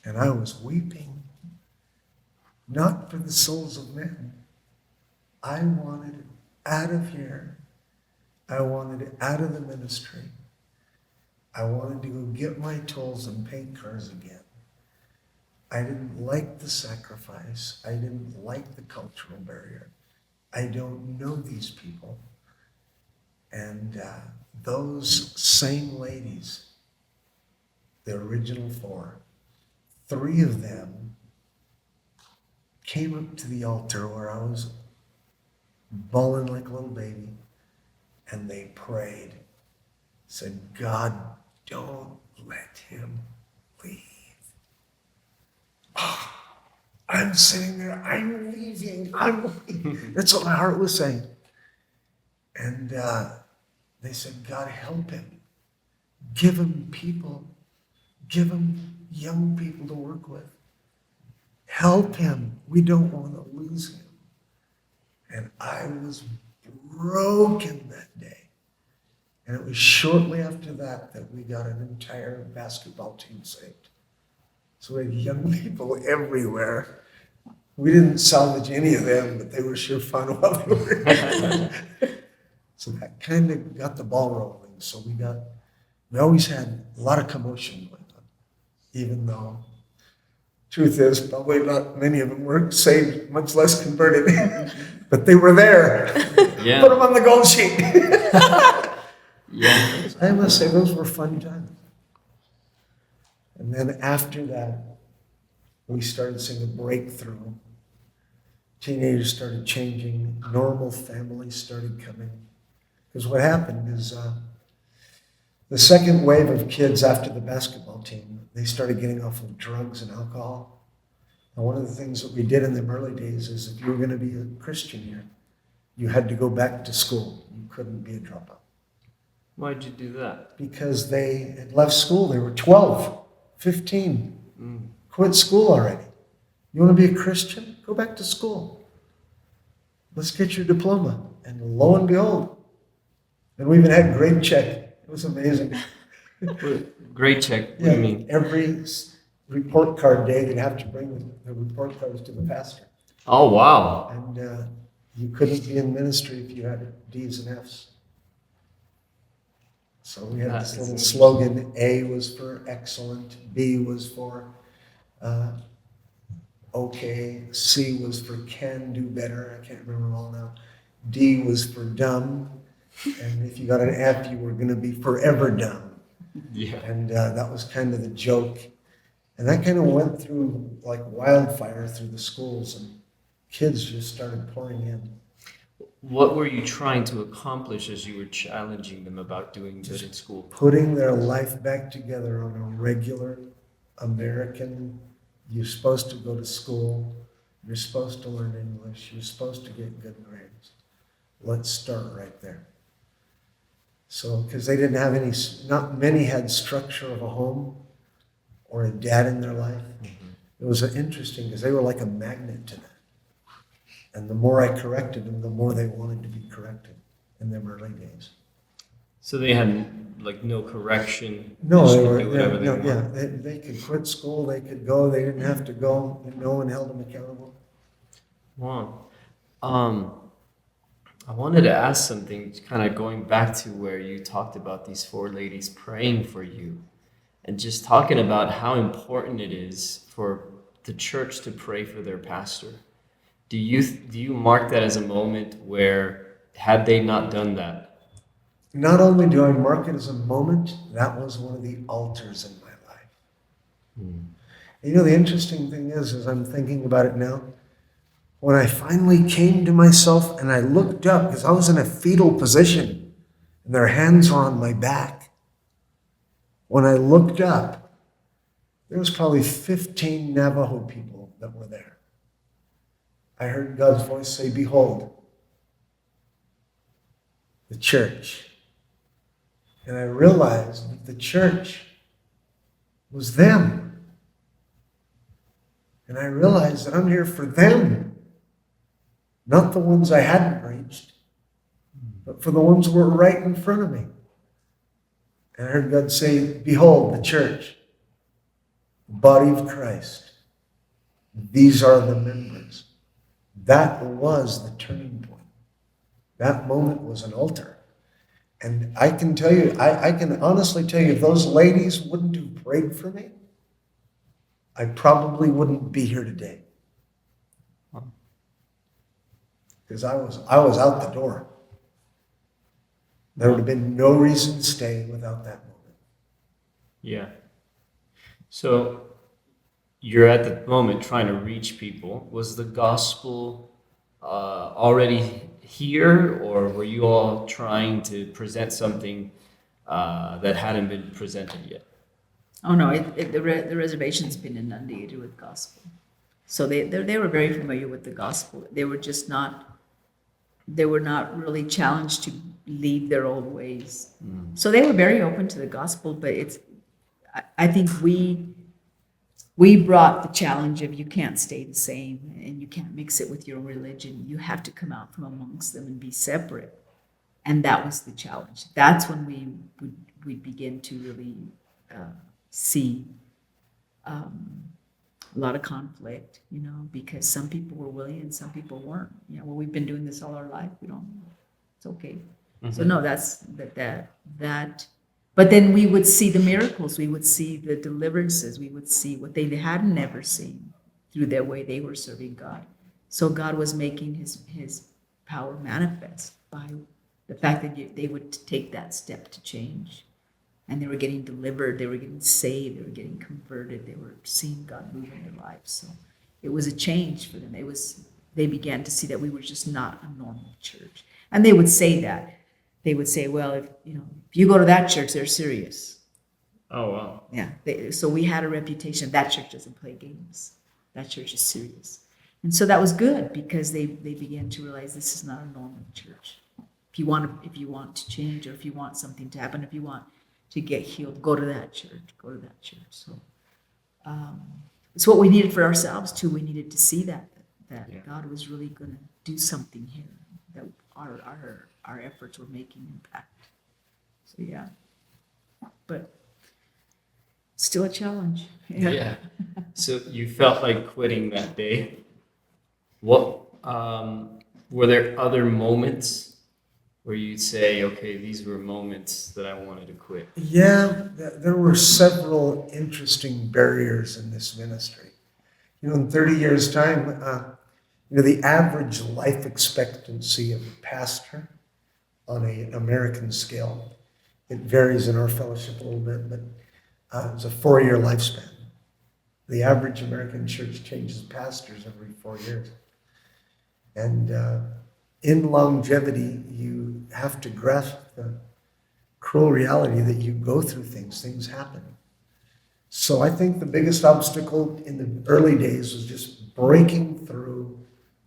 And I was weeping, not for the souls of men. I wanted it out of here. I wanted it out of the ministry. I wanted to go get my tolls and paint cars again. I didn't like the sacrifice. I didn't like the cultural barrier. I don't know these people. And those same ladies, the original 4, 3 of them came up to the altar where I was bawling like a little baby, and they prayed, said, God, don't let him leave. Oh, I'm sitting there, I'm leaving. That's what my heart was saying. And they said, God, help him. Give him people. Give him young people to work with. Help him. We don't want to lose him. And I was broken that day. And it was shortly after that that we got an entire basketball team saved. So we had young people everywhere. We didn't salvage any of them, but they were sure fun while they were here. So that kind of got the ball rolling. So we always had a lot of commotion going on, even though truth is probably not many of them were saved, much less converted, but they were there. Yeah. Put them on the gold sheet. Yeah. I must say those were fun times. And then after that, we started seeing a breakthrough. Teenagers started changing. Normal families started coming. Because what happened is the second wave of kids after the basketball team, they started getting off of drugs and alcohol. And one of the things that we did in the early days is if you were going to be a Christian here, you had to go back to school. You couldn't be a dropout. Why'd you do that? because they had left school. They were 12, 15, quit school already. You want to be a Christian? Go back to school. Let's get your diploma. And lo and behold, and we even had grade check. It was amazing. Grade check. What do you mean? Every report card day, they'd have to bring the report cards to the pastor. Oh, wow. And you couldn't be in ministry if you had D's and F's. So we had this little slogan. A was for excellent. B was for okay. C was for can do better. I can't remember them all now. D was for dumb. And if you got an F, you were going to be forever dumb. Yeah. And that was kind of the joke. And that kind of went through like wildfire through the schools, and kids just started pouring in. What were you trying to accomplish as you were challenging them about doing good in school? Putting their life back together on a regular American, you're supposed to go to school, you're supposed to learn English, you're supposed to get good grades. Let's start right there. So, because they didn't have any, not many had structure of a home or a dad in their life. It was interesting because they were like a magnet to that. And the more I corrected them, the more they wanted to be corrected in their early days. So they had like no correction. No, just they could were, do whatever they yeah, wanted. they could quit school, they could go, they didn't have to go, and no one held them accountable. Wow. I wanted to ask something, kind of going back to where you talked about these four ladies praying for you, and just talking about how important it is for the church to pray for their pastor. Do you mark that as a moment where, had they not done that? Not only do I mark it as a moment, that was one of the altars in my life. You know, the interesting thing is, as I'm thinking about it now, when I finally came to myself and I looked up, because I was in a fetal position, and their hands were on my back. When I looked up, there was probably 15 Navajo people that were there. I heard God's voice say, "Behold, the church." And I realized that the church was them. And I realized that I'm here for them. Not the ones I hadn't reached, but for the ones who were right in front of me. And I heard God say, "Behold, the church, the body of Christ. These are the members." That was the turning point. That moment was an altar. And I can tell you, I can honestly tell you, if those ladies wouldn't have prayed for me, I probably wouldn't be here today. Because I was out the door. There would have been no reason to stay without that moment. Yeah. So you're at the moment trying to reach people. Was the gospel already here, or were you all trying to present something that hadn't been presented yet? Oh no, the reservation's been inundated with gospel, so they were very familiar with the gospel. They were just not. They were not really challenged to leave their old ways. So they were very open to the gospel, but I think we brought the challenge of you can't stay the same and you can't mix it with your religion. You have to come out from amongst them and be separate. And that was the challenge. That's when we begin to really see a lot of conflict, because some people were willing and some people weren't. Well, we've been doing this all our life. It's okay. Mm-hmm. So no, that's that. But then we would see the miracles, we would see the deliverances, we would see what they had never seen through their way they were serving God. So God was making his power manifest by the fact that they would take that step to change. And they were getting delivered, they were getting saved, they were getting converted, they were seeing God move in their lives. So it was a change for them. They began to see that we were just not a normal church. And they would say that. They would say, well, if you go to that church, they're serious. Oh, wow. Yeah. So we had a reputation. That church doesn't play games. That church is serious. And so that was good because they began to realize this is not a normal church. if you want to change, or if you want something to happen, if you want to get healed, go to that church, go to that church. So it's what we needed for ourselves too. We needed to see that God was really going to do something here, that our efforts were making impact. So yeah, but still a challenge. Yeah. So you felt like quitting that day. What were there other moments where you'd say, okay, these were moments that I wanted to quit? Yeah, there were several interesting barriers in this ministry. In 30 years' time, the average life expectancy of a pastor on an American scale, it varies in our fellowship a little bit, but it's a 4-year lifespan. The average American church changes pastors every 4 years. And in longevity, you have to grasp the cruel reality that you go through things happen. So I think the biggest obstacle in the early days was just breaking through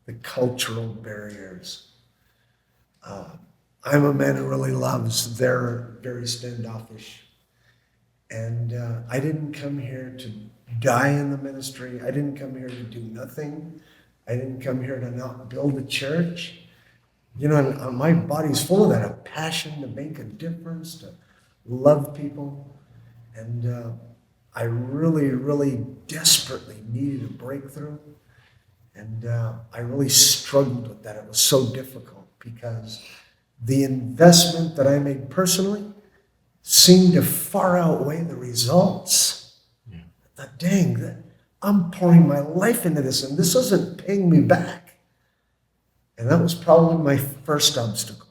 the cultural barriers. I'm a man who really loves, they're very standoffish. And I didn't come here to die in the ministry. I didn't come here to do nothing. I didn't come here to not build a church. And my body's full of that, a passion to make a difference, to love people. And I really, really desperately needed a breakthrough. And I really struggled with that. It was so difficult because the investment that I made personally seemed to far outweigh the results. Yeah. I thought, dang, I'm pouring my life into this, and this isn't paying me back. And that was probably my first obstacle.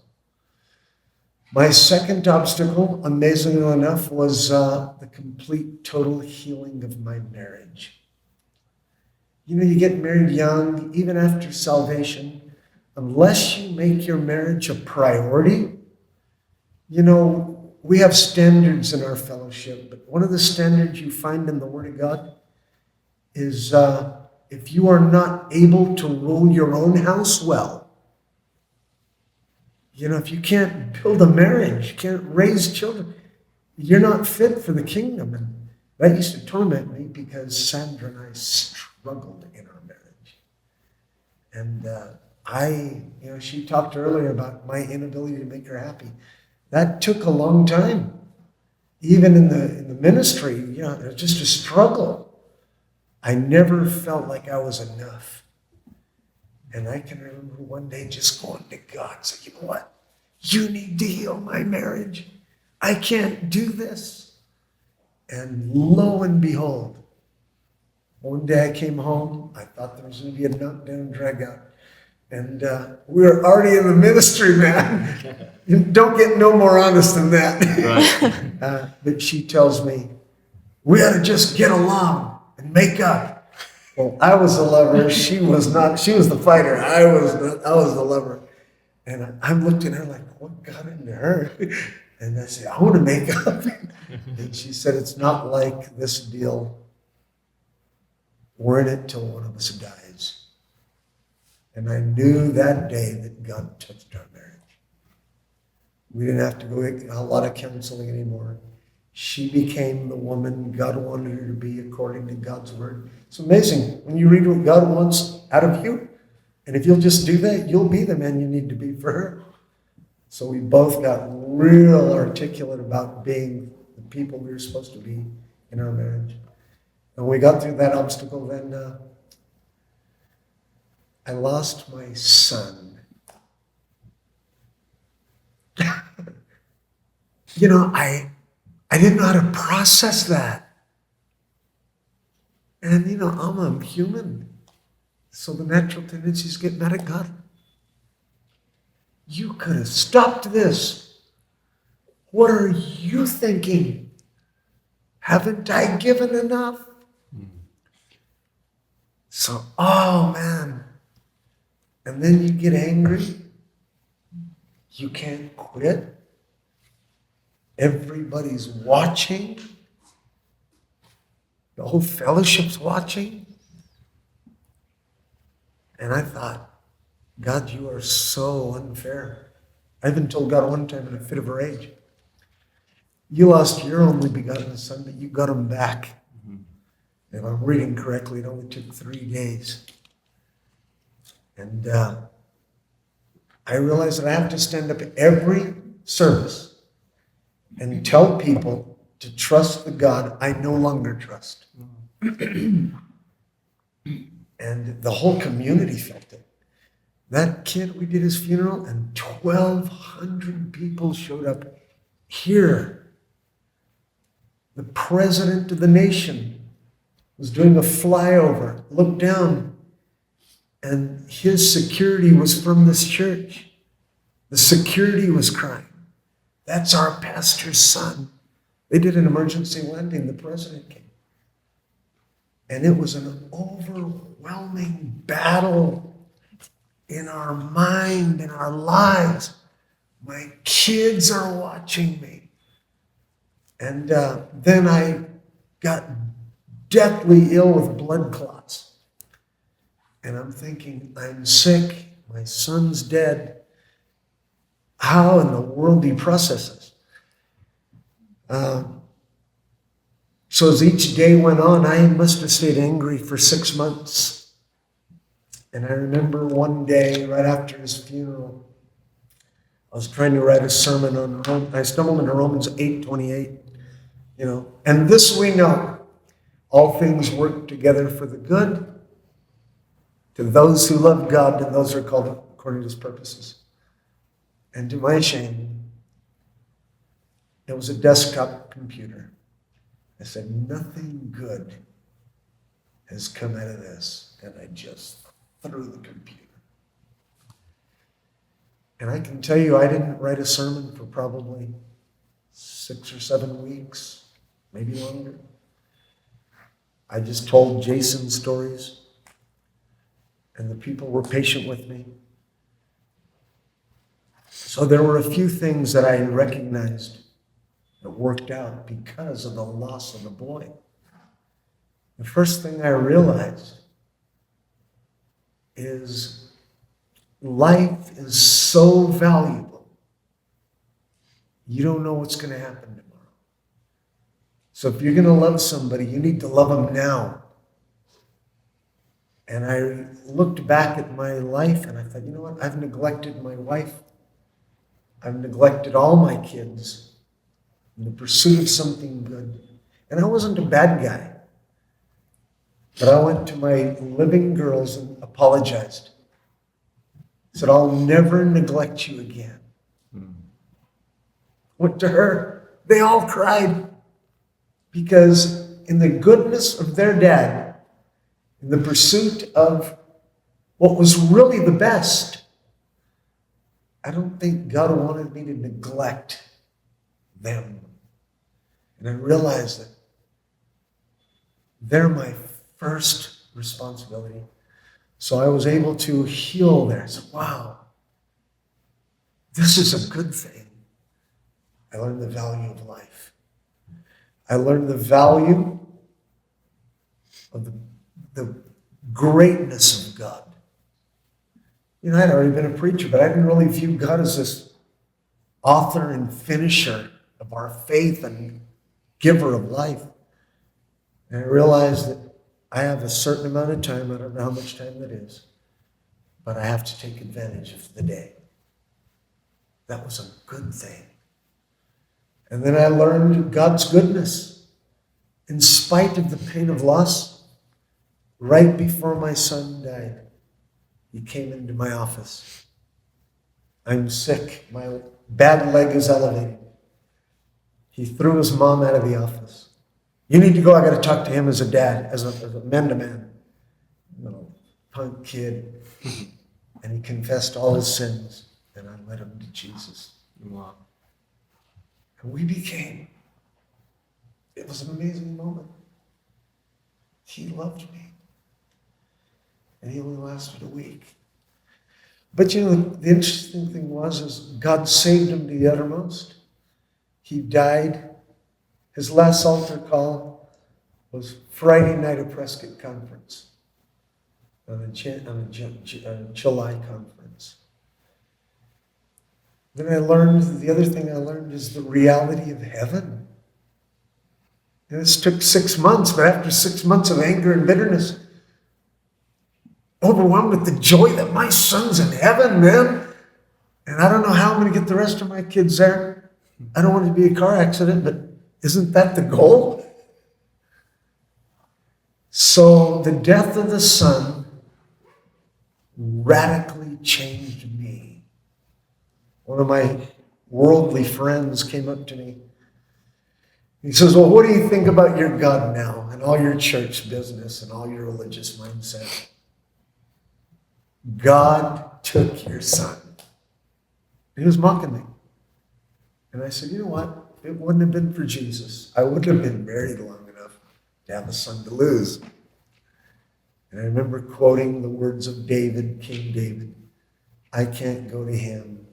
My second obstacle, amazingly enough, was the complete, total healing of my marriage. You get married young, even after salvation, unless you make your marriage a priority. We have standards in our fellowship, but one of the standards you find in the Word of God is if you are not able to rule your own house well, if you can't build a marriage, you can't raise children, you're not fit for the kingdom. And that used to torment me because Sandra and I struggled in our marriage. And she talked earlier about my inability to make her happy. That took a long time. Even in the ministry, it was just a struggle. I never felt like I was enough. And I can remember one day just going to God and saying, you know what? You need to heal my marriage. I can't do this. And lo and behold, one day I came home. I thought there was going to be a knockdown and drag out. And we were already in the ministry, man. Don't get no more honest than that. Right. But she tells me, we ought to just get along and make up. Well, I was the lover. She was not. She was the fighter. I was the lover. And I'm looking at her like, what got into her? And I said, I want to make up. And she said, it's not like this deal. We're in it till one of us dies. And I knew that day that God touched our marriage. We didn't have to go a lot of counseling anymore. She became the woman God wanted her to be according to God's word. It's amazing when you read what God wants out of you. And if you'll just do that, you'll be the man you need to be for her. So we both got real articulate about being the people we were supposed to be in our marriage. And when we got through that obstacle, then I lost my son. I didn't know how to process that. And, I'm a human. So the natural tendency is to get mad at God. You could have stopped this. What are you thinking? Haven't I given enough? So, oh man. And then you get angry. You can't quit. Everybody's watching. The whole fellowship's watching. And I thought, God, you are so unfair. I even told God one time in a fit of rage, you lost your only begotten son, but you got him back. If I'm reading correctly, it only took 3 days. And I realized that I have to stand up every service and tell people to trust the God I no longer trust. And the whole community felt it. That kid, we did his funeral, and 1,200 people showed up here. The president of the nation was doing a flyover, looked down, and his security was from this church. The security was crying, "That's our pastor's son." They did an emergency landing, the president came. And it was an overwhelming battle in our mind, in our lives. My kids are watching me. And then I got deathly ill with blood clots. And I'm thinking, I'm sick, my son's dead. How in the world do you process this? So as each day went on, I must have stayed angry for 6 months. And I remember one day, right after his funeral, I was trying to write a sermon on Romans. I stumbled into Romans 8:28, And this we know, all things work together for the good to those who love God and those who are called according to his purposes. And to my shame, it was a desktop computer. I said, nothing good has come out of this. And I just threw the computer. And I can tell you, I didn't write a sermon for probably 6 or 7 weeks, maybe longer. I just told Jason stories, and the people were patient with me. So there were a few things that I recognized that worked out because of the loss of the boy. The first thing I realized is life is so valuable. You don't know what's going to happen tomorrow. So if you're going to love somebody, you need to love them now. And I looked back at my life and I thought, you know what? I've neglected my wife. I've neglected all my kids in the pursuit of something good. And I wasn't a bad guy. But I went to my living girls and apologized. Said, I'll never neglect you again. Went to her. They all cried. Because in the goodness of their dad, in the pursuit of what was really the best, I don't think God wanted me to neglect them. And I realized that they're my first responsibility. So I was able to heal there. I said, wow, this is a good thing. I learned the value of life. I learned the value of the greatness of God. I'd already been a preacher, but I didn't really view God as this author and finisher of our faith and giver of life. And I realized that I have a certain amount of time. I don't know how much time that is, but I have to take advantage of the day. That was a good thing. And then I learned God's goodness. In spite of the pain of loss, right before my son died, he came into my office. I'm sick. My bad leg is elevated. He threw his mom out of the office. You need to go. I got to talk to him as a dad, as a man-to-man. Little punk kid. And he confessed all his sins, and I led him to Jesus. Wow. And it was an amazing moment. He loved me. And he only lasted a week. But the interesting thing is God saved him to the uttermost. He died. His last altar call was Friday night at Prescott Conference, on a Chinle conference. Then the other thing I learned is the reality of heaven. And this took 6 months, but after 6 months of anger and bitterness, overwhelmed with the joy that my son's in heaven, man. And I don't know how I'm going to get the rest of my kids there. I don't want it to be a car accident, but isn't that the goal? So the death of the son radically changed me. One of my worldly friends came up to me. He says, well, what do you think about your God now and all your church business and all your religious mindset? God took your son. He was mocking me. And I said, you know what? If it wouldn't have been for Jesus, I wouldn't have been married long enough to have a son to lose. And I remember quoting the words of David, King David. I can't go to him.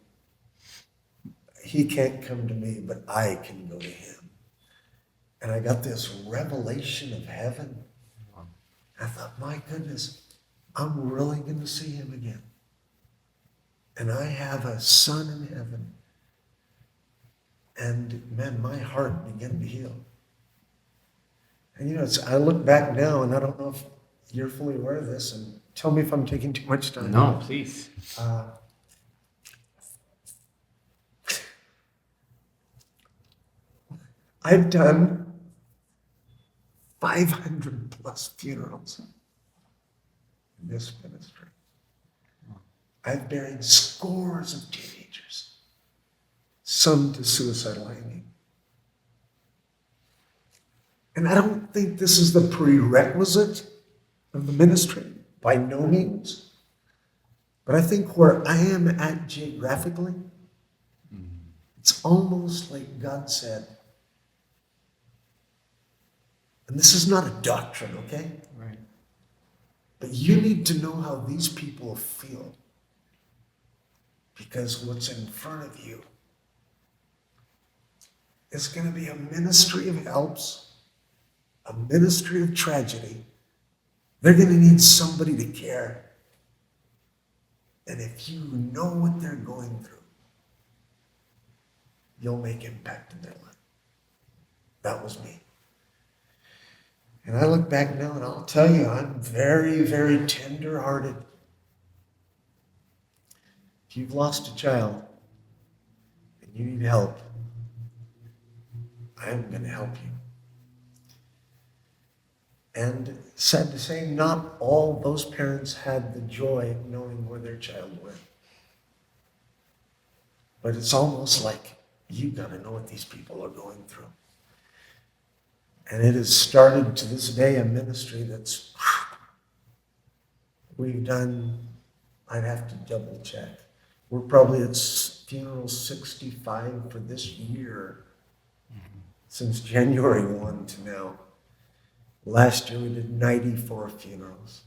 He can't come to me, but I can go to him. And I got this revelation of heaven. I thought, my goodness, I'm really going to see him again. And I have a son in heaven. And man, my heart began to heal. And you know, I look back now, and I don't know if you're fully aware of this, and tell me if I'm taking too much time. No, please. I've done 500 plus funerals in this ministry. I've buried scores of teenagers, some to suicidal hanging. And I don't think this is the prerequisite of the ministry, by no means. But I think where I am at geographically, it's almost like God said, and this is not a doctrine, okay? Right. But you need to know how these people feel. Because what's in front of you is going to be a ministry of helps, a ministry of tragedy. They're going to need somebody to care. And if you know what they're going through, you'll make impact in their life. That was me. And I look back now and I'll tell you, I'm very, very tender-hearted. If you've lost a child and you need help, I'm going to help you. And sad to say, not all those parents had the joy of knowing where their child went. But it's almost like you got to know what these people are going through. And it has started to this day a ministry that's, we've done, I'd have to double check. We're probably at funeral 65 for this year, since January 1 to now. Last year we did 94 funerals.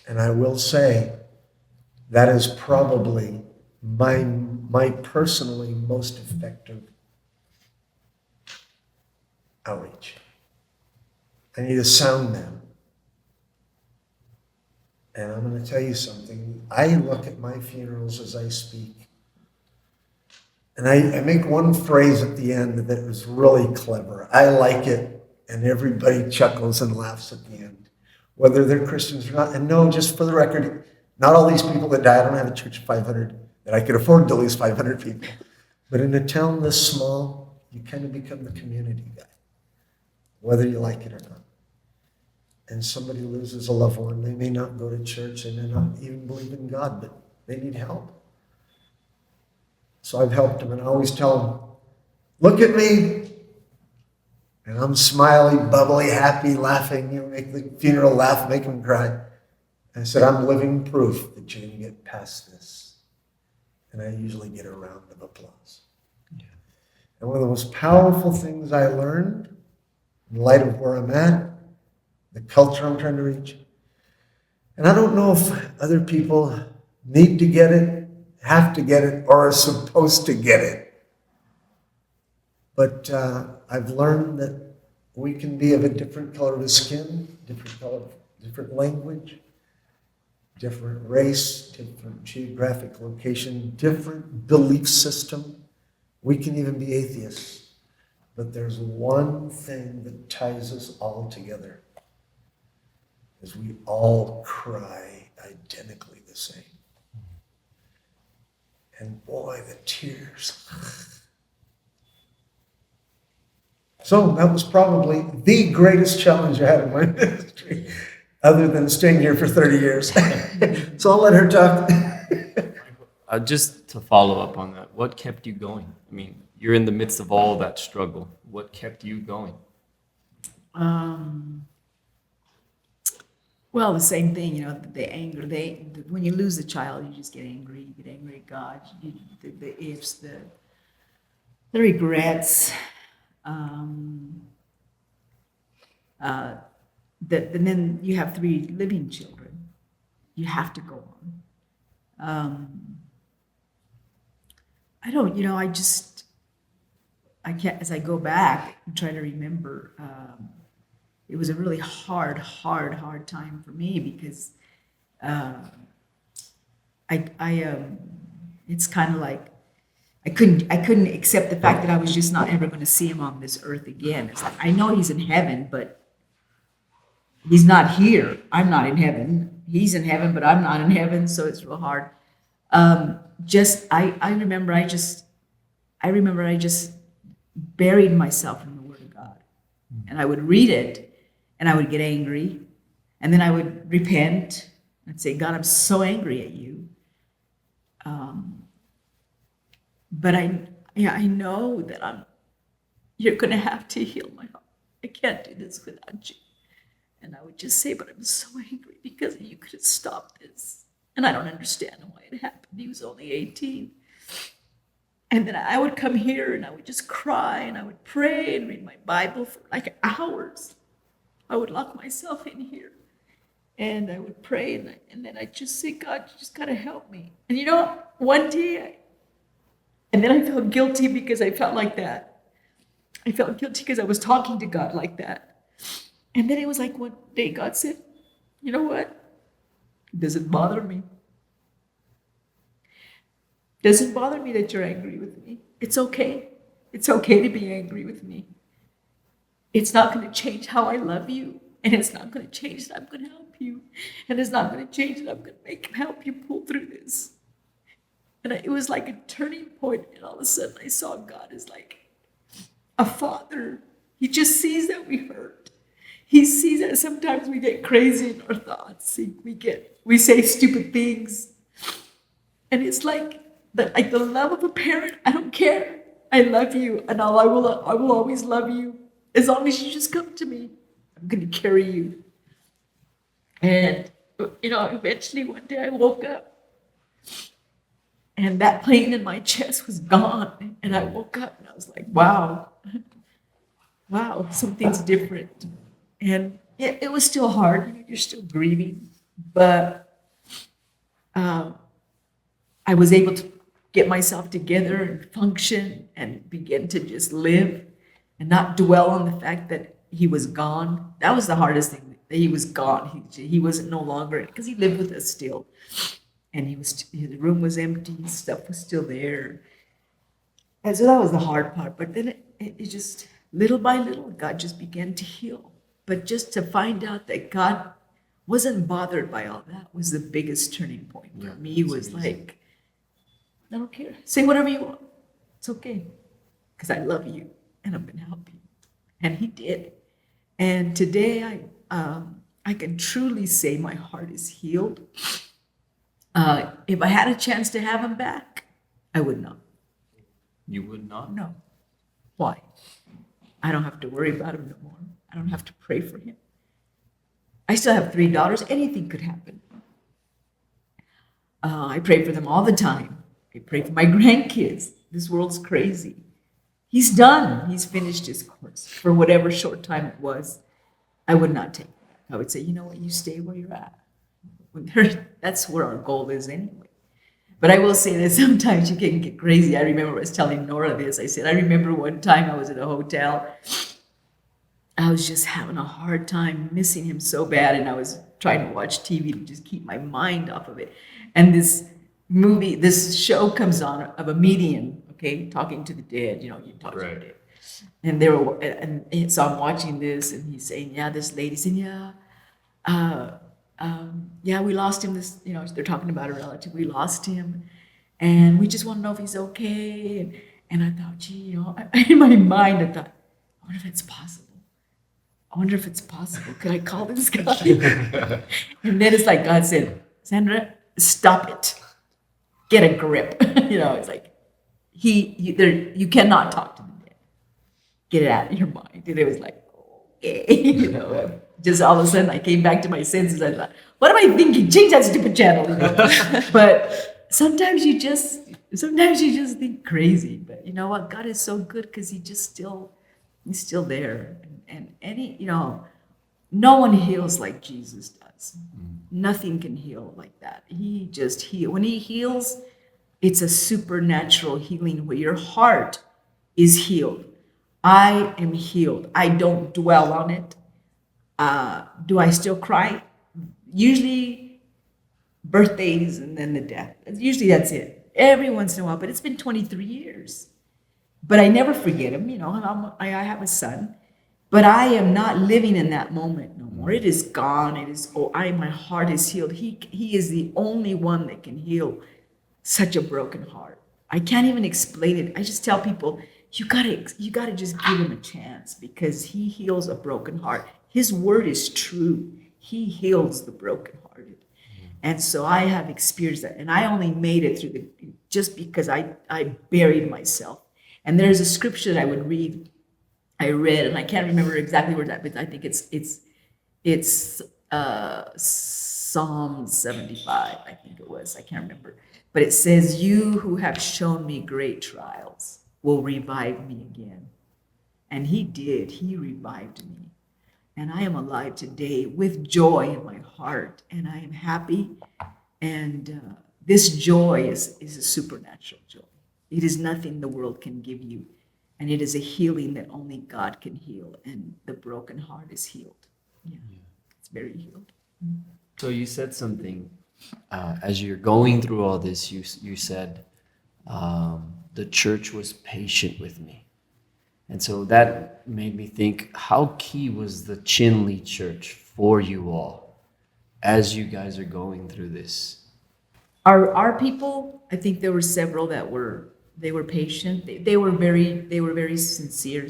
And I will say, that is probably my personally most effective outreach. I need a sound man. And I'm going to tell you something. I look at my funerals as I speak. And I make one phrase at the end that is really clever. I like it, and everybody chuckles and laughs at the end, whether they're Christians or not. And no, just for the record, not all these people that die, I don't have a church of 500 that I could afford to lose 500 people. But in a town this small, you kind of become the community guy, whether you like it or not. And somebody loses a loved one, they may not go to church, they may not even believe in God, but they need help. So I've helped them, and I always tell them, look at me. And I'm smiley, bubbly, happy, laughing. You make the funeral laugh, make them cry. And I said, I'm living proof that you're going to get past this. And I usually get a round of applause. Yeah. And one of the most powerful things I learned, in light of where I'm at, the culture I'm trying to reach, and I don't know if other people need to get it, have to get it, or are supposed to get it. But I've learned that we can be of a different color of skin, different color, different language, different race, different geographic location, different belief system. We can even be atheists. But there's one thing that ties us all together, is we all cry identically the same. And boy, the tears. So that was probably the greatest challenge I had in my ministry, other than staying here for 30 years. So I'll let her talk. Just to follow up on that, what kept you going? I mean, you're in the midst of all that struggle. What kept you going? Well, the same thing, the anger. When you lose a child, you just get angry. You get angry at God. The ifs, the regrets. And then you have 3 living children. You have to go on. I can't, as I go back and try to remember, it was a really hard time for me because it's kind of like I couldn't accept the fact that I was just not ever going to see him on this earth again. It's like, I know he's in heaven, but he's not here. I'm not in heaven. He's in heaven, but I'm not in heaven, so it's real hard. I remember I just buried myself in the Word of God, and I would read it, and I would get angry, and then I would repent and say, God, I'm so angry at you. But I know that you're going to have to heal my heart. I can't do this without you. And I would just say, but I'm so angry because you could have stopped this. And I don't understand why it happened. He was only 18. And then I would come here and I would just cry and I would pray and read my Bible for like hours. I would lock myself in here and I would pray and then I'd just say, God, you just got to help me. And one day, and then I felt guilty because I felt like that. I felt guilty because I was talking to God like that. And then it was like one day God said, you know what? It doesn't bother me. It doesn't bother me that you're angry with me. It's okay. It's okay to be angry with me. It's not going to change how I love you. And it's not going to change that I'm going to help you. And it's not going to change that I'm going to help you pull through this. And it was like a turning point, and all of a sudden I saw God as like a father. He just sees that we hurt. He sees that sometimes we get crazy in our thoughts. We say stupid things. And it's like the love of a parent. I don't care. I love you, and I will always love you. As long as you just come to me, I'm going to carry you. And, eventually one day I woke up. And that pain in my chest was gone. And I woke up and I was like, wow, something's different. And it was still hard. You're still grieving. But I was able to get myself together and function and begin to just live and not dwell on the fact that he was gone. That was the hardest thing, that he was gone. He wasn't no longer, because he lived with us still. And his room was empty, his stuff was still there. And so that was the hard part. But then it just, little by little, God just began to heal. But just to find out that God wasn't bothered by all that was the biggest turning point for me. Was like, I don't care. Say whatever you want. It's okay. Because I love you and I'm going to help you. And he did. And today I can truly say my heart is healed. If I had a chance to have him back, I would not. You would not? No. Why? I don't have to worry about him no more. I don't have to pray for him. I still have 3 daughters. Anything could happen. I pray for them all the time. I pray for my grandkids. This world's crazy. He's done. He's finished his course for whatever short time it was. I would not take it. I would say, you know what? You stay where you're at. That's where our goal is anyway. But I will say that sometimes you can get crazy. I remember I was telling Nora this. I said, I remember one time I was at a hotel. I was just having a hard time missing him so bad. And I was trying to watch TV to just keep my mind off of it. And this show comes on of a medium, okay, talking to the dead, you talk to the dead. And so I'm watching this, and he's saying, yeah, this lady saying, yeah, we lost him. They're talking about a relative. We lost him, and we just want to know if he's okay. And I thought, gee, in my mind, I thought, I wonder if it's possible. I wonder if it's possible. Could I call this guy? And then it's like God said, Sandra, stop it. Get a grip. It's like you cannot talk to the dead. Get it out of your mind. And it was like, okay, just all of a sudden I came back to my senses. I thought, what am I thinking? Change that stupid channel. But sometimes you just think crazy. But you know what? God is so good because He's still there. And no one heals like Jesus does. Nothing can heal like that. He just heals. When He heals, it's a supernatural healing where your heart is healed. I am healed. I don't dwell on it. Do I still cry? Usually birthdays and then the death. Usually that's it. Every once in a while, but it's been 23 years. But I never forget him. I have a son. But I am not living in that moment no more. It is gone. My heart is healed. He is the only one that can heal such a broken heart. I can't even explain it. I just tell people, you gotta just give Him a chance because He heals a broken heart. His word is true. He heals the brokenhearted. And so I have experienced that. And I only made it through just because I buried myself. And there's a scripture that I read, and I can't remember exactly where that, but I think it's Psalm 75, I think it was. I can't remember. But it says, you who have shown me great trials will revive me again. And He did. He revived me. And I am alive today with joy in my heart, and I am happy. And this joy is a supernatural joy. It is nothing the world can give you. And it is a healing that only God can heal. And the broken heart is healed. Yeah. It's very healed. So you said something, as you're going through all this, you said, the church was patient with me. And so that made me think, how key was the Chinle church for you all as you guys are going through this? Our people, I think there were several that were patient. They were very sincere,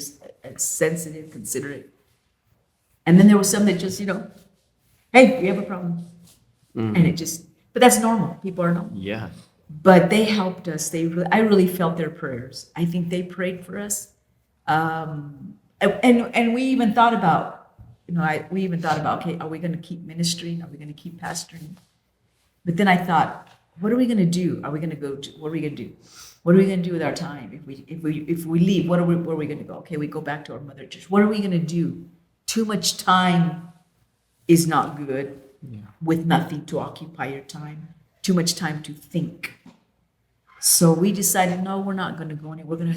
sensitive, considerate. And then there were some that just, hey, we have a problem. Mm-hmm. And but that's normal. People are normal. Yeah. But they helped us. I really felt their prayers. I think they prayed for us. And we even thought about, okay, are we going to keep ministering? Are we going to keep pastoring? But then I thought, what are we going to do? What are we going to do? What are we going to do with our time? If we leave, where are we going to go? Okay, we go back to our mother church. What are we going to do? Too much time is not good. Yeah. With nothing to occupy your time. Too much time to think. So we decided, no, we're not going to go anywhere. We're going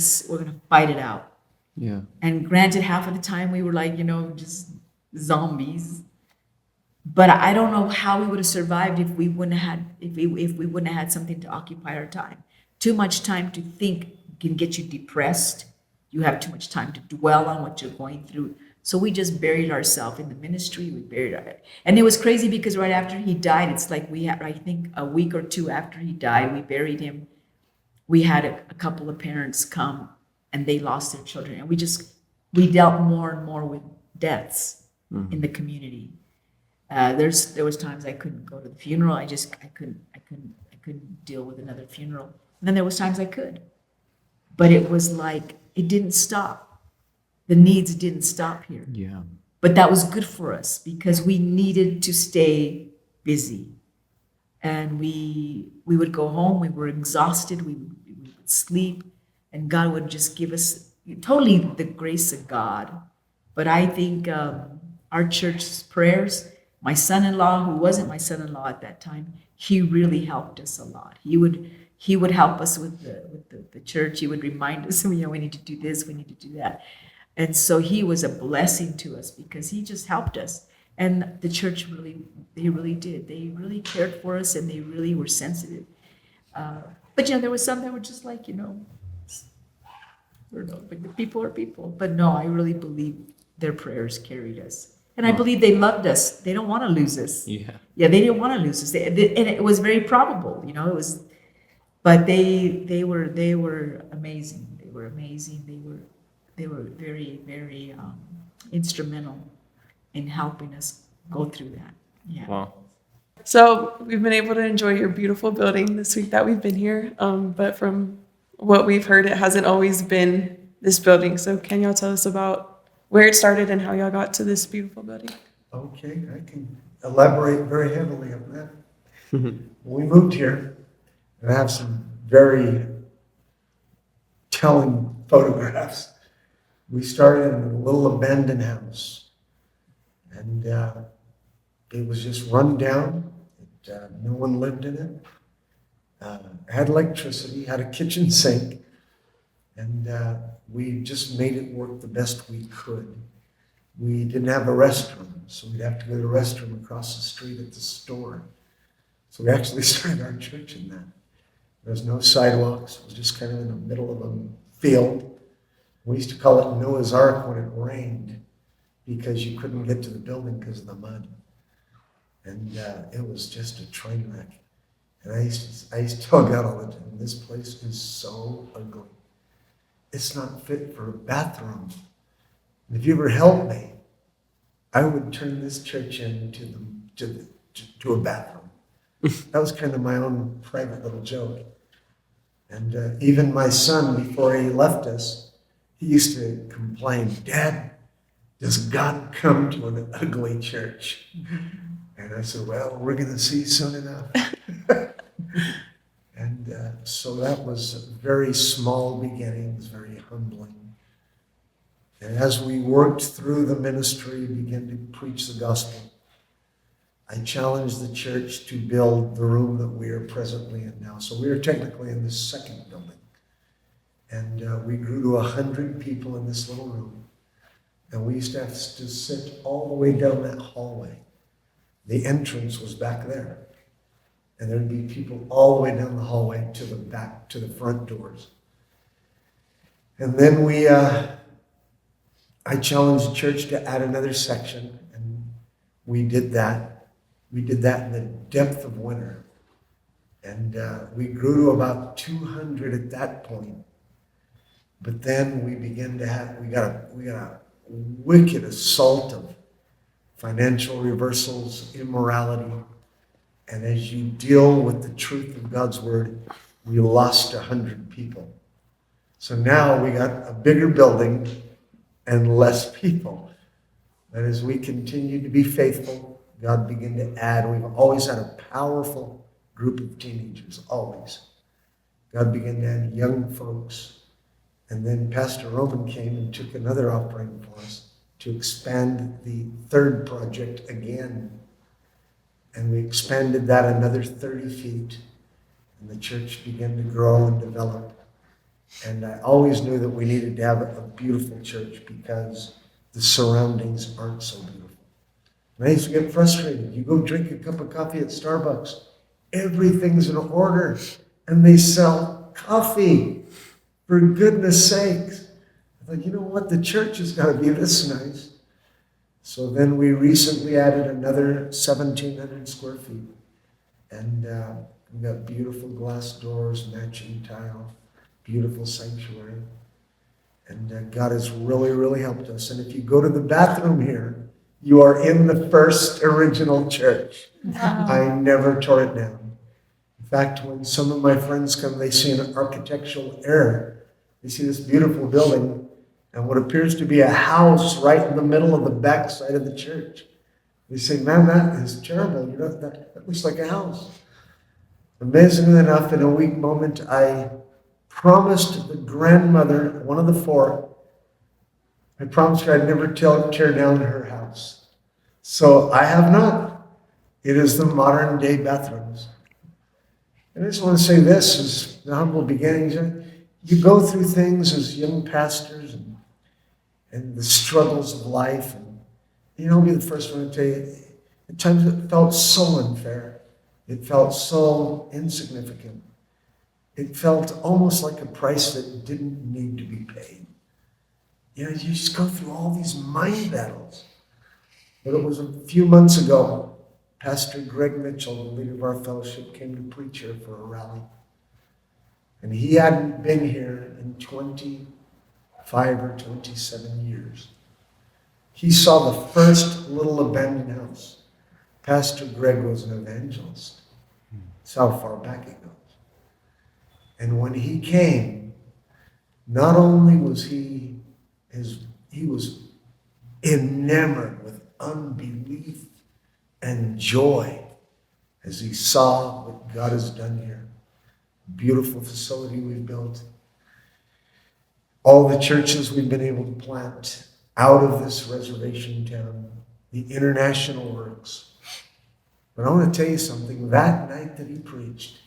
to fight it out. Yeah. And granted, half of the time we were like, just zombies. But I don't know how we would have survived if we wouldn't have had something to occupy our time. Too much time to think can get you depressed. You have too much time to dwell on what you're going through. So we just buried ourselves in the ministry. And it was crazy because right after he died, it's like I think a week or two after he died, we buried him. We had a couple of parents come and they lost their children. And we dealt more and more with deaths in the community. There was times I couldn't go to the funeral. I couldn't deal with another funeral. And then there was times I could. But it was like, it didn't stop. The needs didn't stop here. Yeah. But that was good for us because we needed to stay busy. And we would go home, we were exhausted, we would sleep, and God would just give us totally the grace of God. But I think our church's prayers, my son-in-law, who wasn't my son-in-law at that time, he really helped us a lot. He would help us with the church. He would remind us, we need to do this, we need to do that. And so he was a blessing to us because he just helped us. And the church they really did. They really cared for us, and they really were sensitive. But there was some that were just like, I don't know, but the people are people. But no, I really believe their prayers carried us. And I believe they loved us. They don't want to lose us. Yeah. Yeah, they didn't want to lose us. And it was very probable, it was, but they were amazing. They were amazing. They were very, very instrumental in helping us go through that. Yeah. Wow. So we've been able to enjoy your beautiful building this week that we've been here. But from what we've heard, it hasn't always been this building. So can y'all tell us about where it started and how y'all got to this beautiful building? Okay, I can elaborate very heavily on that. When we moved here, and I have some very telling photographs. We started in a little abandoned house, and it was just run down. No one lived in it. Had electricity, had a kitchen sink, and we just made it work the best we could. We didn't have a restroom, so we'd have to go to the restroom across the street at the store. So we actually started our church in that. There was no sidewalks. It was just kind of in the middle of a field. We used to call it Noah's Ark when it rained because you couldn't get to the building because of the mud. And it was just a train wreck. And I used to tell God all the time, this place is so ugly. It's not fit for a bathroom. And if you ever helped me, I would turn this church into a bathroom. That was kind of my own private little joke. And even my son, before he left us, he used to complain, Dad, does God come to an ugly church? And I said, well, we're going to see soon enough. And so that was very small beginnings, very humbling. And as we worked through the ministry, began to preach the gospel, I challenged the church to build the room that we are presently in now. So we are technically in the second building. And we grew to 100 people in this little room. And we used to have to sit all the way down that hallway. The entrance was back there. And there'd be people all the way down the hallway to the back, to the front doors. And then I challenged the church to add another section, and we did that. We did that in the depth of winter. And we grew to about 200 at that point. But then we got a wicked assault of financial reversals, immorality. And as you deal with the truth of God's word, we lost 100 people. So now we got a bigger building and less people. But as we continue to be faithful, God began to add. We've always had a powerful group of teenagers, always. God began to add young folks. And then Pastor Roman came and took another offering for us to expand the third project again. And we expanded that another 30 feet. And the church began to grow and develop. And I always knew that we needed to have a beautiful church because the surroundings aren't so beautiful. And I used to get frustrated. You go drink a cup of coffee at Starbucks, everything's in order, and they sell coffee. For goodness sakes. I thought, you know what? The church has got to be this nice. So then we recently added another 1,700 square feet. And we got beautiful glass doors, matching tile, beautiful sanctuary. And God has really, really helped us. And if you go to the bathroom here, you are in the first original church. Wow. I never tore it down. In fact, when some of my friends come, they see an architectural error. They see this beautiful building and what appears to be a house right in the middle of the back side of the church. They say, man, that is terrible. That looks like a house. Amazingly enough, in a weak moment, I promised the grandmother, one of the four, I promised her I'd never tear down her house. So I have not. It is the modern day bathrooms. And I just want to say this is the humble beginnings. You go through things as young pastors and the struggles of life. I'll be the first one to tell you, at times it felt so unfair. It felt so insignificant. It felt almost like a price that didn't need to be paid. You just go through all these mind battles. But it was a few months ago, Pastor Greg Mitchell, the leader of our fellowship, came to preach here for a rally. And he hadn't been here in 25 or 27 years. He saw the first little abandoned house. Pastor Greg was an evangelist. That's how far back it goes. And when he came, not only was he was enamored with unbelief and joy as he saw what God has done here. Beautiful facility we've built. All the churches we've been able to plant out of this reservation town. The international works. But I want to tell you something. That night that he preached,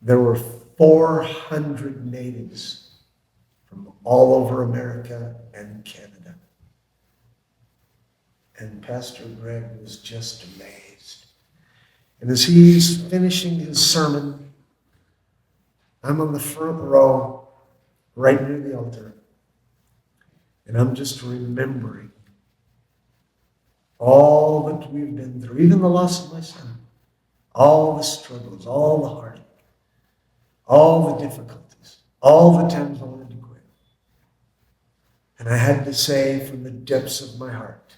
there were 400 natives from all over America and Canada. And Pastor Greg was just amazed. And as he's finishing his sermon, I'm on the front row, right near the altar. And I'm just remembering all that we've been through, even the loss of my son, all the struggles, all the heartache, all the difficulties, all the times I wanted to quit. And I had to say from the depths of my heart,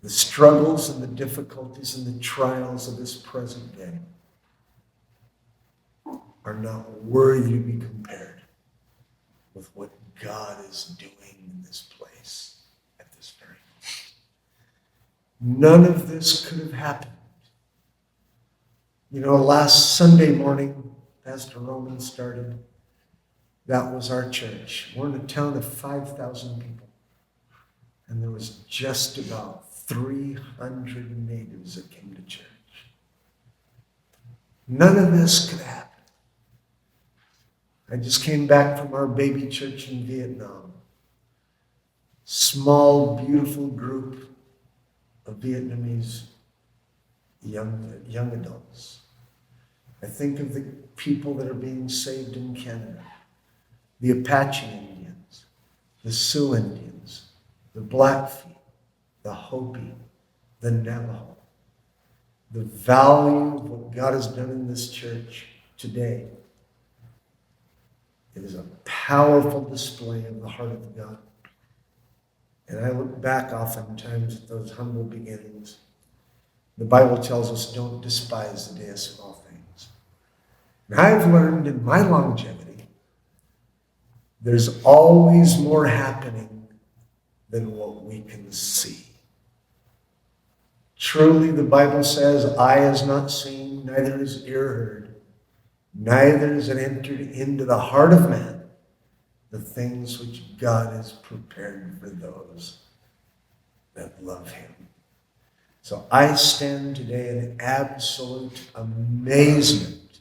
the struggles and the difficulties and the trials of this present day are not worthy to be compared with what God is doing in this place at this very moment. None of this could have happened. Last Sunday morning, Pastor Roman started. That was our church. We're in a town of 5,000 people. And there was just about 300 natives that came to church. None of this could happen. I just came back from our baby church in Vietnam. Small, beautiful group of Vietnamese young adults. I think of the people that are being saved in Canada. The Apache Indians, the Sioux Indians, the Blackfeet, the Hopi, the Navajo. The value of what God has done in this church today. It is a powerful display of the heart of God. And I look back oftentimes at those humble beginnings. The Bible tells us don't despise the day of small things. And I've learned in my longevity, there's always more happening than what we can see. Truly, the Bible says, eye has not seen, neither has ear heard, neither has it entered into the heart of man the things which God has prepared for those that love him. So I stand today in absolute amazement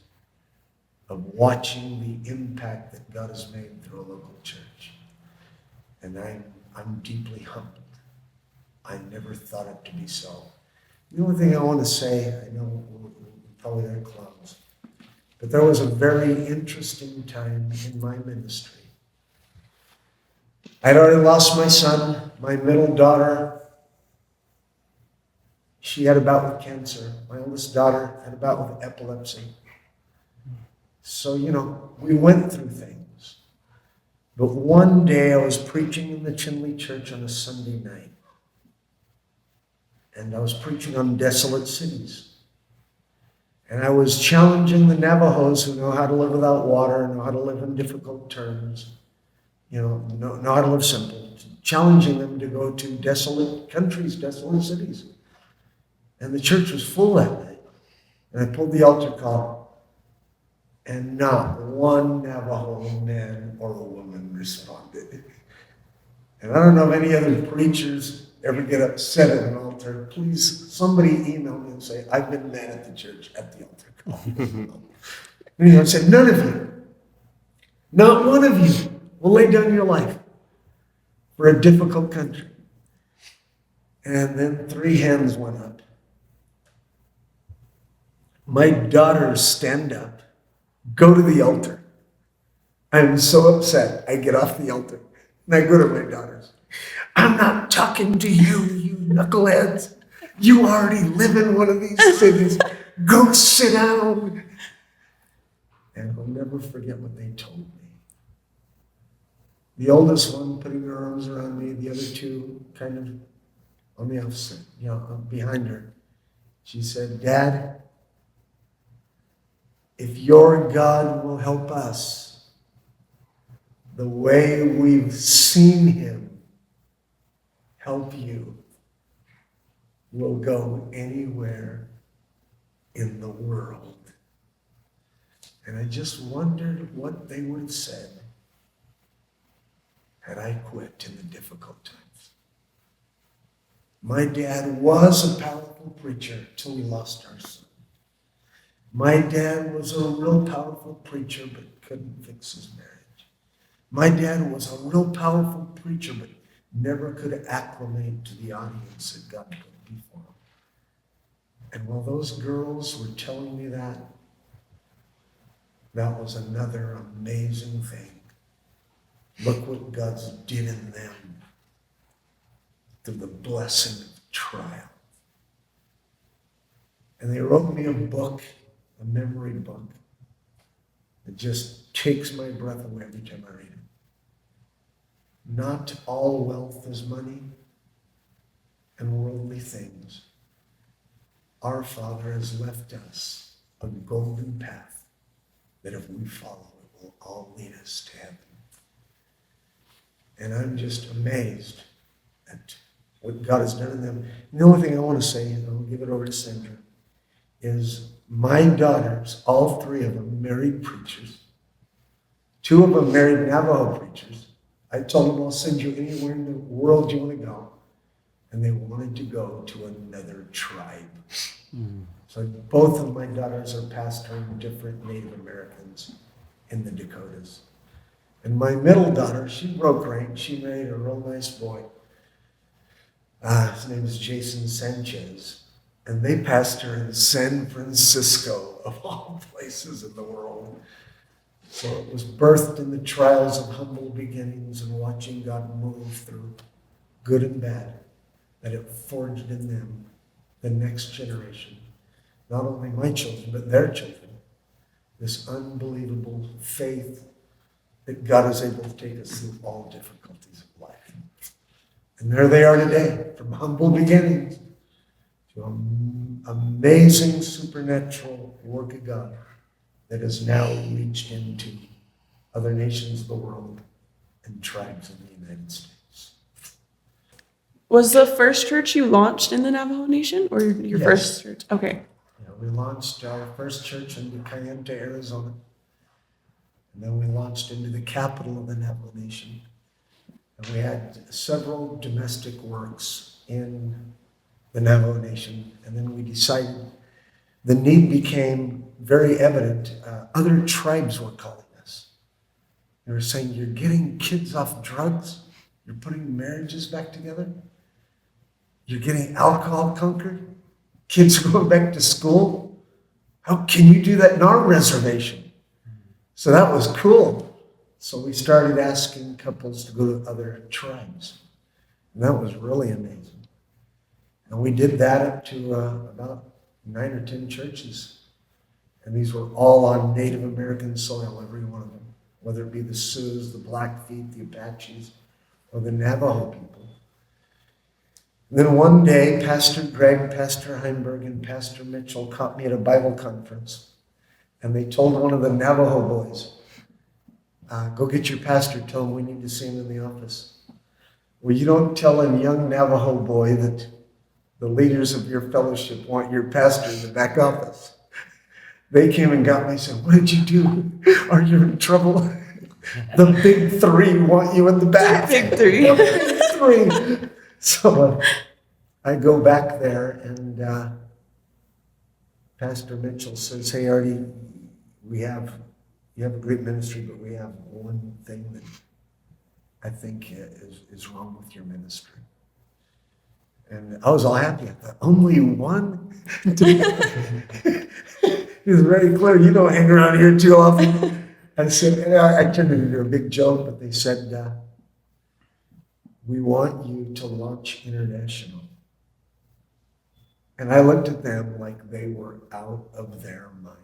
of watching the impact that God has made through a local church. And I'm deeply humbled. I never thought it to be so. The only thing I want to say, I know we're probably going to close, but there was a very interesting time in my ministry. I'd already lost my son, my middle daughter. She had a bout with cancer. My oldest daughter had a bout with epilepsy. So, we went through things. But one day I was preaching in the Chinle church on a Sunday night. And I was preaching on desolate cities. And I was challenging the Navajos who know how to live without water, know how to live in difficult terms, know how to live simple, challenging them to go to desolate countries, desolate cities. And the church was full that night. And I pulled the altar call, and not one Navajo man or woman responded. And I don't know if any other preachers ever get upset at an altar. Please, somebody email me and say, I've been mad at the church at the altar call. And I said, none of you, not one of you will lay down your life for a difficult country. And then 3 hands went up. My daughters stand up, go to the altar. I'm so upset. I get off the altar and I go to my daughters. I'm not talking to you, you knuckleheads. You already live in one of these cities. Go sit down. And I'll never forget what they told me. The oldest one putting her arms around me, the other 2 kind of on the opposite, behind her. She said, Dad, if your God will help us the way we've seen him help you, we'll go anywhere in the world. And I just wondered what they would have said had I quit in the difficult times. My dad was a powerful preacher till we lost our son. My dad was a real powerful preacher but couldn't fix his marriage. My dad was a real powerful preacher but never could acclimate to the audience that God put before him. And while those girls were telling me that was another amazing thing. Look what God's did in them through the blessing of trial. And they wrote me a book, a memory book, that just takes my breath away every time I read it. Not all wealth is money and worldly things. Our Father has left us a golden path that if we follow, it will all lead us to heaven. And I'm just amazed at what God has done in them. And the only thing I want to say, and I'll give it over to Sandra, is my daughters, all 3 of them, married preachers. 2 of them married Navajo preachers. I told them, I'll send you anywhere in the world you want to go. And they wanted to go to another tribe. So both of my daughters are pastoring different Native Americans in the Dakotas. And my middle daughter, she broke rank. She married a real nice boy. His name is Jason Sanchez. And they pastor in San Francisco, of all places in the world. So it was birthed in the trials of humble beginnings and watching God move through good and bad, that it forged in them the next generation. Not only my children, but their children. This unbelievable faith that God is able to take us through all difficulties of life. And there they are today, from humble beginnings to an amazing supernatural work of God that has now reached into other nations of the world and tribes in the United States. Was the first church you launched in the Navajo Nation, or your Yes. first church? Okay. We launched our first church in Cayenne, Arizona. And then we launched into the capital of the Navajo Nation. And we had several domestic works in the Navajo Nation. And then we decided the need became very evident. Other tribes were calling us. They were saying, you're getting kids off drugs. You're putting marriages back together. You're getting alcohol conquered. Kids are going back to school. How can you do that in our reservation? So that was cool. So we started asking couples to go to other tribes. And that was really amazing. And we did that up to about 9 or 10 churches. And these were all on Native American soil, every one of them. Whether it be the Sioux, the Blackfeet, the Apaches, or the Navajo people. And then one day, Pastor Greg, Pastor Heimberg, and Pastor Mitchell caught me at a Bible conference. And they told one of the Navajo boys, go get your pastor, tell him we need to see him in the office. Well, you don't tell a young Navajo boy that the leaders of your fellowship want your pastor in the back office. They came and got me and said, what did you do? Are you in trouble? The big 3 want you in the back. Big 3. The big 3. So I go back there and Pastor Mitchell says, hey, Artie, you have a great ministry, but we have one thing that I think is wrong with your ministry. And I was all happy. I thought, only one? He was very clear. You don't hang around here too often. I said, and I turned it into a big joke, but they said, we want you to launch international. And I looked at them like they were out of their mind.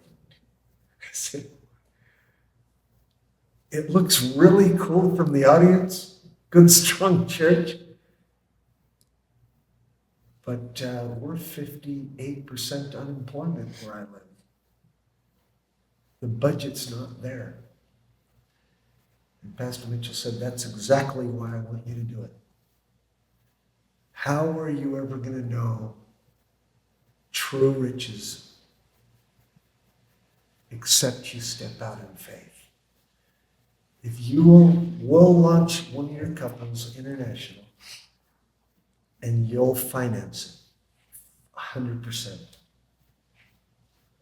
I said, it looks really cool from the audience, good, strong church. But we're 58% unemployment where I live. The budget's not there. And Pastor Mitchell said, that's exactly why I want you to do it. How are you ever going to know true riches except you step out in faith? If you will launch one of your couples international, and you'll finance it 100%.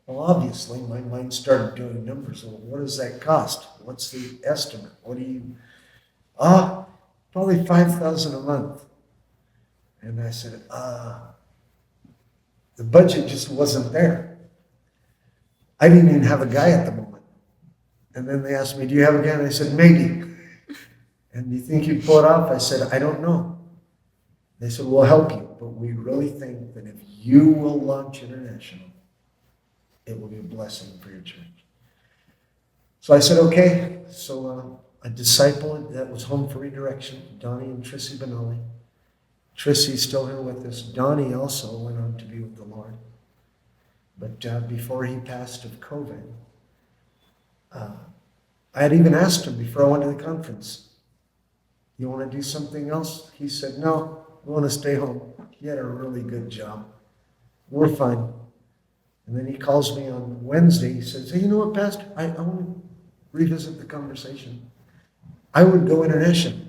Well, obviously, my mind started doing numbers. Well, what does that cost? What's the estimate? What do you? Probably $5,000 a month. And I said, the budget just wasn't there. I didn't even have a guy at the moment. And then they asked me, do you have a guy? And I said, maybe. And do you think you'd pull it off? I said, I don't know. They said, we'll help you, but we really think that if you will launch international, it will be a blessing for your church. So I said, okay. So a disciple that was home for redirection, Donnie and Trissy Benali. Trissy's still here with us. Donnie also went on to be with the Lord. But before he passed of COVID, I had even asked him before I went to the conference, you want to do something else? He said, no. I want to stay home. He had a really good job. We're fine. And then he calls me on Wednesday. He says, hey, you know what, Pastor? I want to revisit the conversation. I would go international.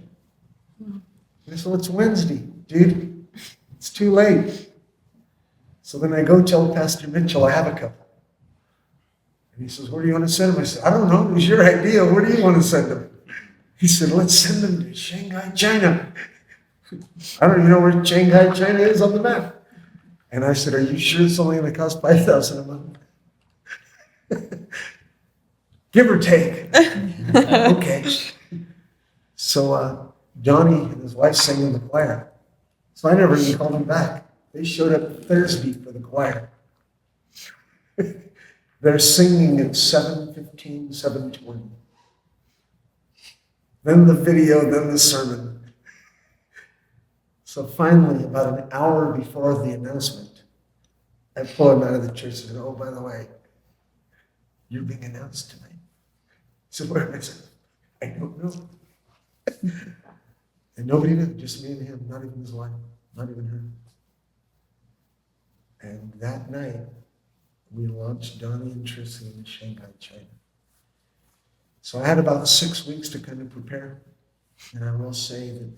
And I said, well, it's Wednesday, dude. It's too late. So then I go tell Pastor Mitchell I have a couple. And he says, where do you want to send them? I said, I don't know. It was your idea. Where do you want to send them? He said, let's send them to Shanghai, China. I don't even know where Shanghai, China is on the map. And I said, are you sure it's only going to cost $5,000 a month? Give or take. Okay. So Donnie and his wife sang in the choir. So I never even called them back. They showed up Thursday for the choir. They're singing at 7:15, 7:20. Then the video, then the sermon. So finally, about an hour before the announcement, I pull him out of the church and said, oh, by the way, you're being announced tonight. He said, where? I said, I don't know. And nobody knew, just me and him, not even his wife, not even her. And that night, we launched Donnie and Trissy in Shanghai, China. So I had about 6 weeks to kind of prepare. And I will say that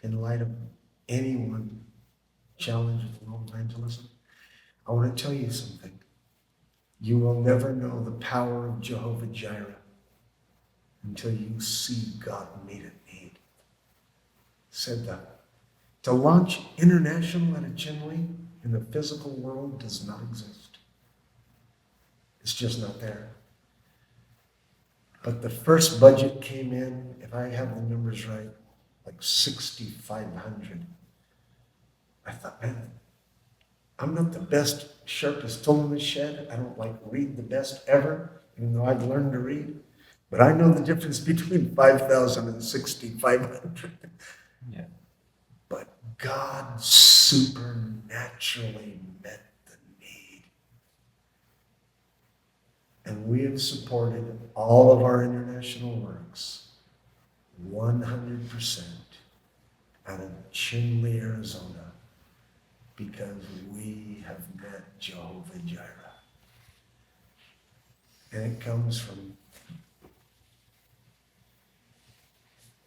in light of anyone challenged with world evangelism, I want to tell you something. You will never know the power of Jehovah Jireh until you see God meet a need. Said that. To launch international at a Chinle in the physical world does not exist. It's just not there. But the first budget came in, if I have the numbers right, like 6,500. I thought, man, I'm not the best, sharpest tool in the shed. I don't like read the best ever, even though I've learned to read. But I know the difference between 5,000 and 6,500. Yeah. But God supernaturally met the need. And we have supported all of our international works 100% out of Chinle, Arizona, because we have met Jehovah Jireh. And it comes from,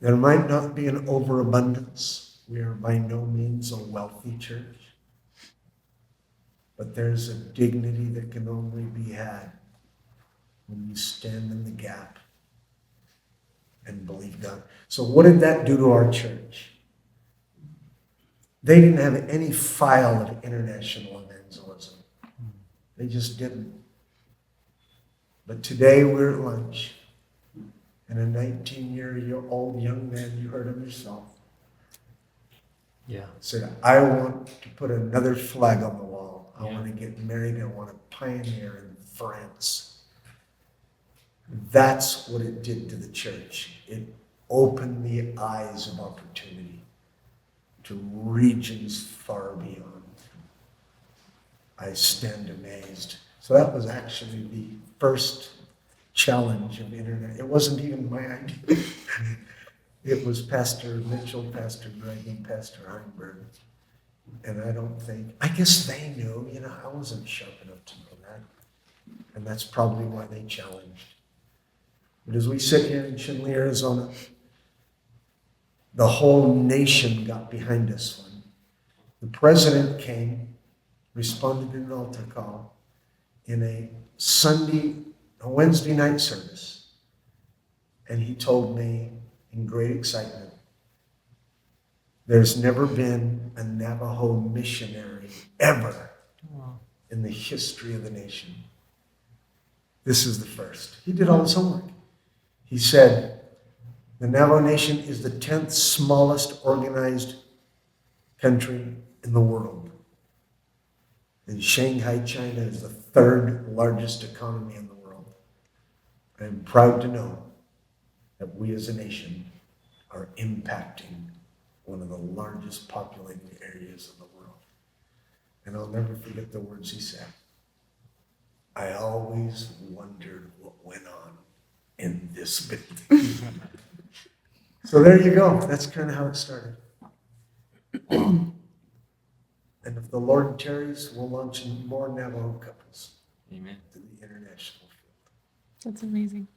there might not be an overabundance. We are by no means a wealthy church. But there's a dignity that can only be had when you stand in the gap and believe God. So what did that do to our church? They didn't have any file of international evangelism. They just didn't. But today we're at lunch, and a 19-year-old young man, you heard him yourself, Yeah. said, I want to put another flag on the wall. I want to get married. I want to pioneer in France. That's what it did to the church. It opened the eyes of opportunity to regions far beyond. I stand amazed. So that was actually the first challenge of internet. It wasn't even my idea. It was Pastor Mitchell, Pastor Greg, and Pastor Heinberg. And I guess they knew, I wasn't sharp enough to know that. And that's probably why they challenged. But as we sit here in Chinle, Arizona, the whole nation got behind us when the president came, responded in an altar call in a Wednesday night service. And he told me in great excitement, there's never been a Navajo missionary ever in the history of the nation. This is the first. He did all his homework. He said, the Navajo Nation is the 10th smallest organized country in the world. And Shanghai, China is the 3rd largest economy in the world. I am proud to know that we as a nation are impacting one of the largest populated areas of the world. And I'll never forget the words he said. I always wondered what went on in this building. So there you go. That's kind of how it started. And if the Lord tarries, we'll launch more Navajo couples Amen. to the international field. That's amazing.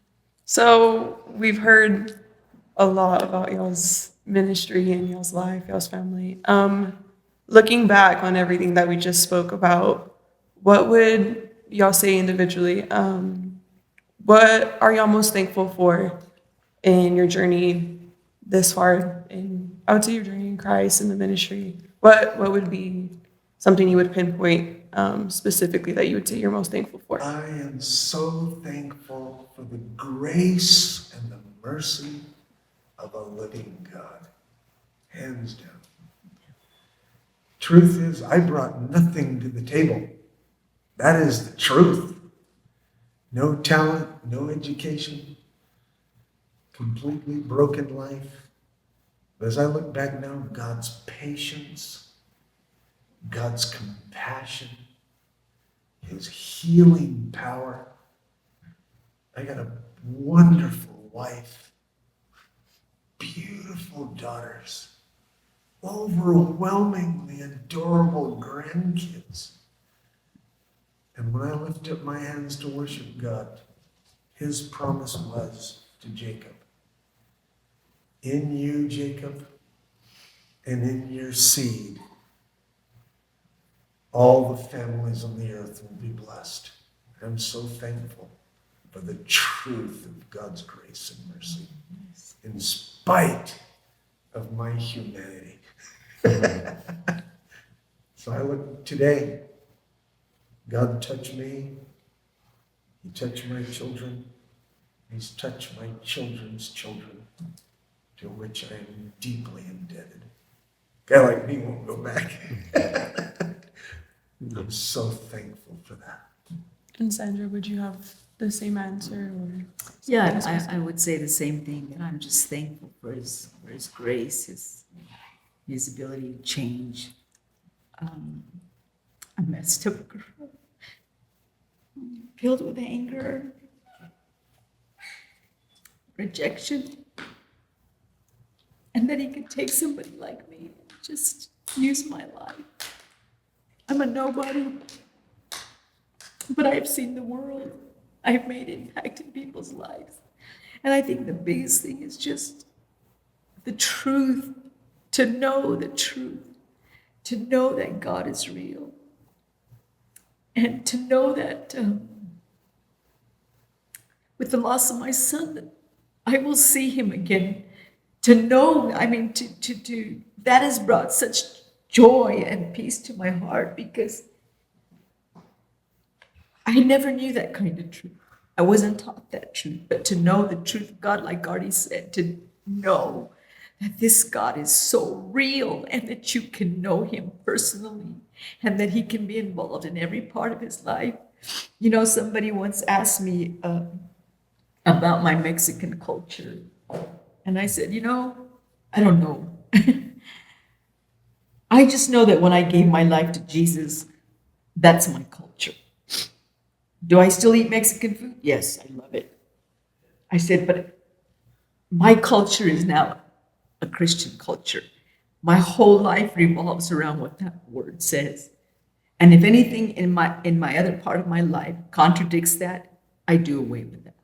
So we've heard a lot about y'all's ministry and y'all's life, y'all's family. Looking back on everything that we just spoke about, what would y'all say individually? What are y'all most thankful for in your journey this far? And I would say your journey in Christ and the ministry. What would be something you would pinpoint specifically that you would say you're most thankful for? I am so thankful for the grace and the mercy of a living God. Hands down. Truth is, I brought nothing to the table. That is the truth. No talent, no education, completely broken life. But as I look back now, God's patience, God's compassion, His healing power. I got a wonderful wife, beautiful daughters, overwhelmingly adorable grandkids. And when I lift up my hands to worship God, His promise was to Jacob, in you, Jacob, and in your seed, all the families on the earth will be blessed. I'm so thankful for the truth of God's grace and mercy, in spite of my humanity. So I look today, God touched me, He touched my children, He's touched my children's children, to which I am deeply indebted. A guy like me won't go back. I'm so thankful for that. And Sandra, would you have the same answer? Or Yeah, I would say the same thing, that I'm just thankful for his grace, his ability to change. A messed up girl, filled with anger, rejection, and that he could take somebody like me and just use my life. I'm a nobody, but I've seen the world. I've made impact in people's lives. And I think the biggest thing is just the truth, to know the truth, to know that God is real, and to know that with the loss of my son, that I will see him again. To know, I mean, to that has brought such joy and peace to my heart because I never knew that kind of truth. I wasn't taught that truth, but to know the truth of God, like Artie said, to know that this God is so real and that you can know him personally and that he can be involved in every part of his life. You know, somebody once asked me about my Mexican culture. And I said, you know, I don't know. I just know that when I gave my life to Jesus, that's my culture. Do I still eat Mexican food? Yes, I love it. I said, but my culture is now a Christian culture. My whole life revolves around what that word says. And if anything in my other part of my life contradicts that, I do away with that.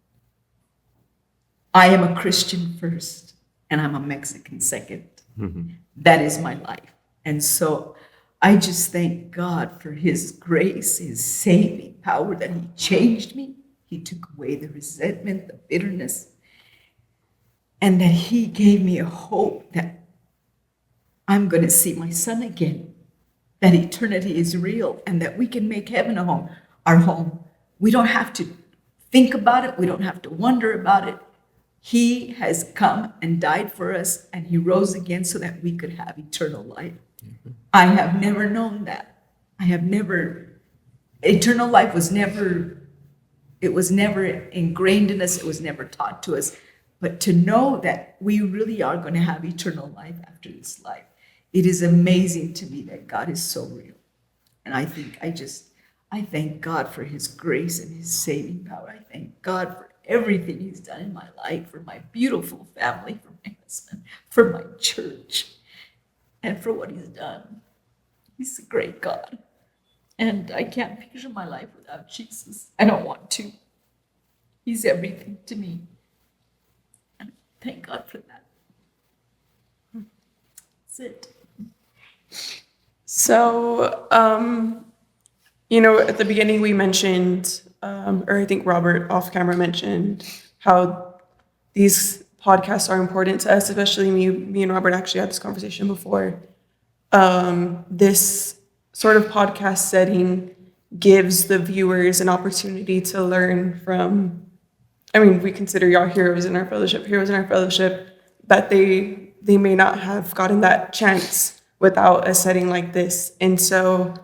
I am a Christian first, and I'm a Mexican second. That is my life. And so I just thank God for his grace, his saving power, that he changed me. He took away the resentment, the bitterness, and that he gave me a hope that I'm going to see my son again, that eternity is real, and that we can make heaven a home, our home. We don't have to think about it. We don't have to wonder about it. He has come and died for us, and he rose again so that we could have eternal life. I have never known that. Eternal life was never ingrained in us. It was never taught to us. But to know that we really are going to have eternal life after this life, it is amazing to me that God is so real. And I thank God for his grace and his saving power. I thank God for everything he's done in my life, for my beautiful family, for my husband, for my church, and for what he's done. He's a great God. And I can't picture my life without Jesus. I don't want to. He's everything to me. And thank God for that. That's it. So, at the beginning we mentioned, or I think Robert off camera mentioned how these podcasts are important to us, especially me and Robert actually had this conversation before. This sort of podcast setting gives the viewers an opportunity to learn from, we consider y'all heroes in our fellowship, that they may not have gotten that chance without a setting like this. And so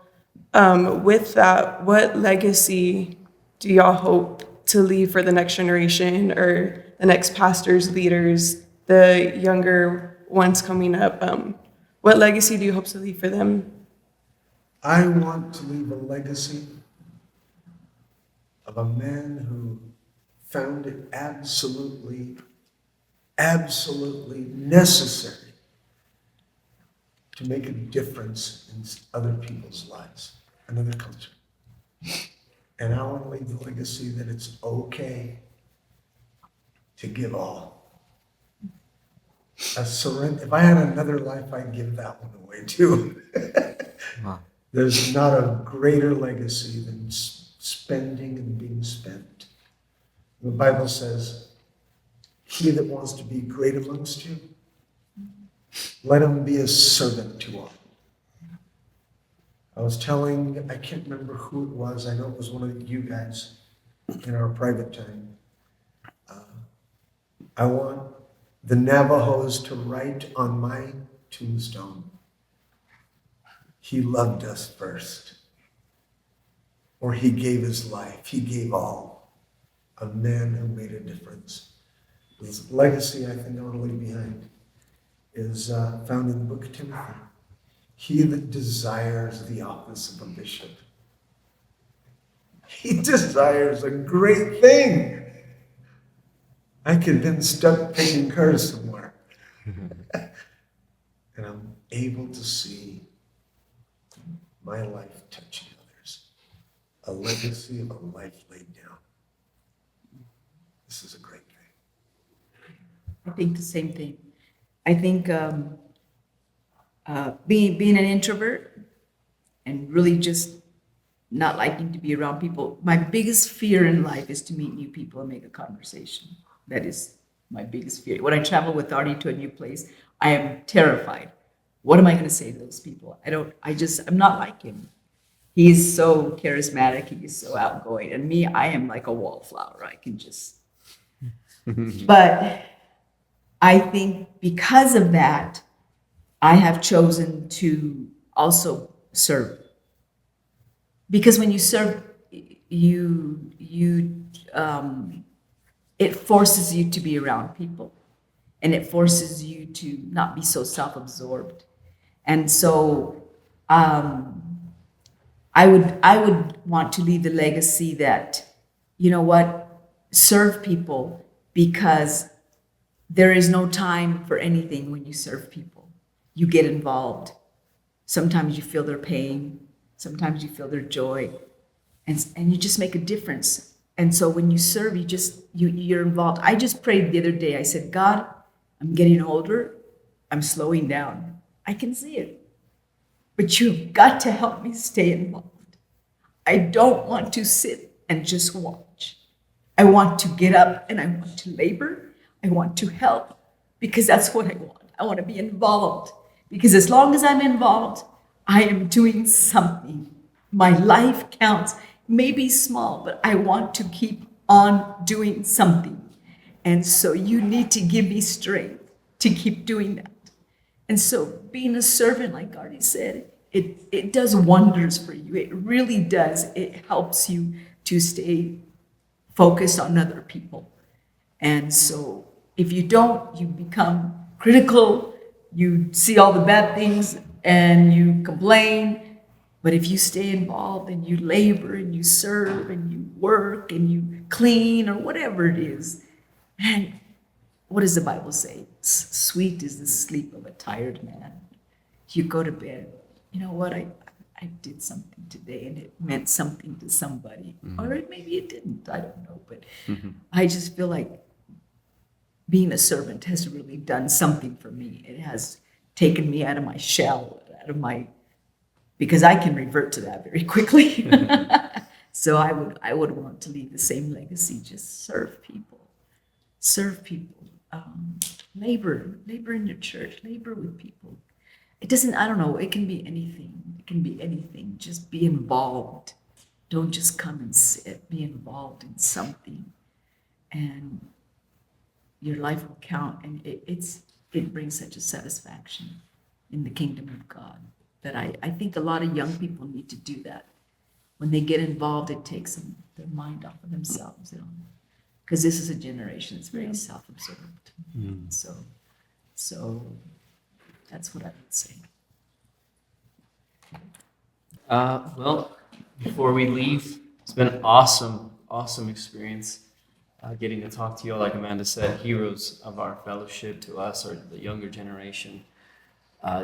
with that, what legacy do y'all hope to leave for the next generation or the next pastors, leaders, the younger ones coming up? What legacy do you hope to leave for them? I want to leave a legacy of a man who found it absolutely necessary to make a difference in other people's lives, another culture. And I want to leave the legacy that it's okay to give all. If I had another life, I'd give that one away too. Wow. There's not a greater legacy than spending and being spent. The Bible says, he that wants to be great amongst you, let him be a servant to all. I can't remember who it was. I know it was one of you guys in our private time. I want the Navajos to write on my tombstone, he loved us first. Or he gave his life. He gave all. A man who made a difference. His legacy, I think I want to leave behind, is found in the book of Timothy. He that desires the office of a bishop. He desires a great thing. I could have been stuck painting cars somewhere. And I'm able to see my life touching others. A legacy of a life laid down. This is a great thing. I think the same thing. I think being an introvert and really just not liking to be around people, my biggest fear in life is to meet new people and make a conversation. That is my biggest fear. When I travel with Artie to a new place, I am terrified. What am I going to say to those people? I'm not like him. He's so charismatic. He's so outgoing. And me, I am like a wallflower. I can just, but I think because of that, I have chosen to also serve. Because when you serve, it forces you to be around people, and it forces you to not be so self-absorbed. And so I would want to leave the legacy that, you know what, serve people, because there is no time for anything when you serve people. You get involved. Sometimes you feel their pain. Sometimes you feel their joy. And you just make a difference. And so when you serve, you're involved. I just prayed the other day. I said, God, I'm getting older. I'm slowing down. I can see it. But you've got to help me stay involved. I don't want to sit and just watch. I want to get up and I want to labor. I want to help, because that's what I want. I want to be involved, because as long as I'm involved, I am doing something. My life counts. It may be small, but I want to keep on doing something. And so you need to give me strength to keep doing that. And so being a servant, like Artie said, it does wonders for you. It really does. It helps you to stay focused on other people. And so if you don't, you become critical, you see all the bad things and you complain. But if you stay involved and you labor and you serve and you work and you clean or whatever it is, man, what does the Bible say? Sweet is the sleep of a tired man. You go to bed, you know what, I did something today and it meant something to somebody. Mm-hmm. Or maybe it didn't, I don't know. But I just feel like being a servant has really done something for me. It has taken me out of my shell, because I can revert to that very quickly. So I would want to leave the same legacy. Just serve people, labor in your church, labor with people. It doesn't, I don't know, it can be anything. Just be involved. Don't just come and sit, be involved in something. And your life will count, and it brings such a satisfaction in the kingdom of God that I think a lot of young people need to do that. When they get involved, it takes their mind off of themselves, because this is a generation that's very self-absorbed. So that's what I would say. Well, before we leave, it's been an awesome experience. Getting to talk to you all, like Amanda said, heroes of our fellowship to us, or the younger generation.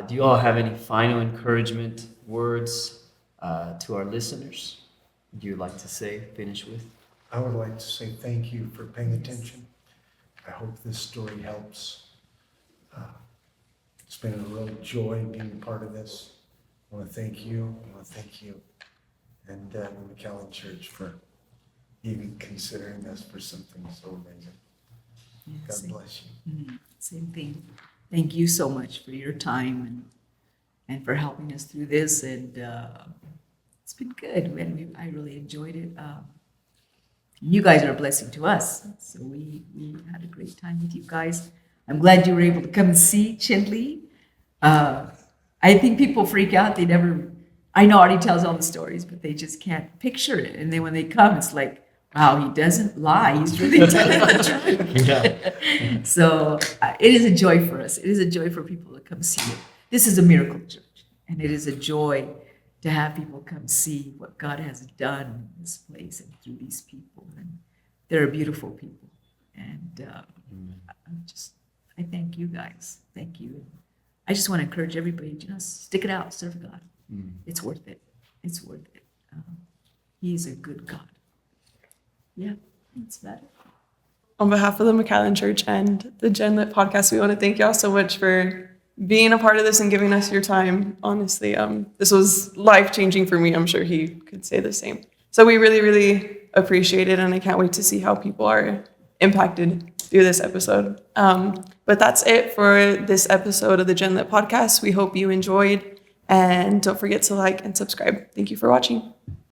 Do you all have any final encouragement words to our listeners? Would you like to finish with? I would like to say thank you for paying attention. I hope this story helps. It's been a real joy being a part of this. I want to thank you. I want to thank you and the McAllen Church for even considering us for something so amazing. God bless you. Same thing. Thank you so much for your time and for helping us through this. And it's been good. And I really enjoyed it. You guys are a blessing to us. So we had a great time with you guys. I'm glad you were able to come and see Chinle. I think people freak out. I know Artie tells all the stories, but they just can't picture it. And then when they come, it's like, wow, he doesn't lie. He's really telling the truth. Yeah. So it is a joy for us. It is a joy for people to come see it. This is a miracle church, and it is a joy to have people come see what God has done in this place and through these people. And they're beautiful people. And I thank you guys. Thank you. I just want to encourage everybody, stick it out, serve God. It's worth it. It's worth it. He's a good God. Yeah, that's about it. On behalf of the McAllen Church and the Genlit podcast, we want to thank y'all so much for being a part of this and giving us your time. Honestly, this was life-changing for me. I'm sure he could say the same. So we really, really appreciate it, and I can't wait to see how people are impacted through do this episode. But that's it for this episode of the Gen Lit podcast. We hope you enjoyed, and don't forget to like and subscribe. Thank you for watching.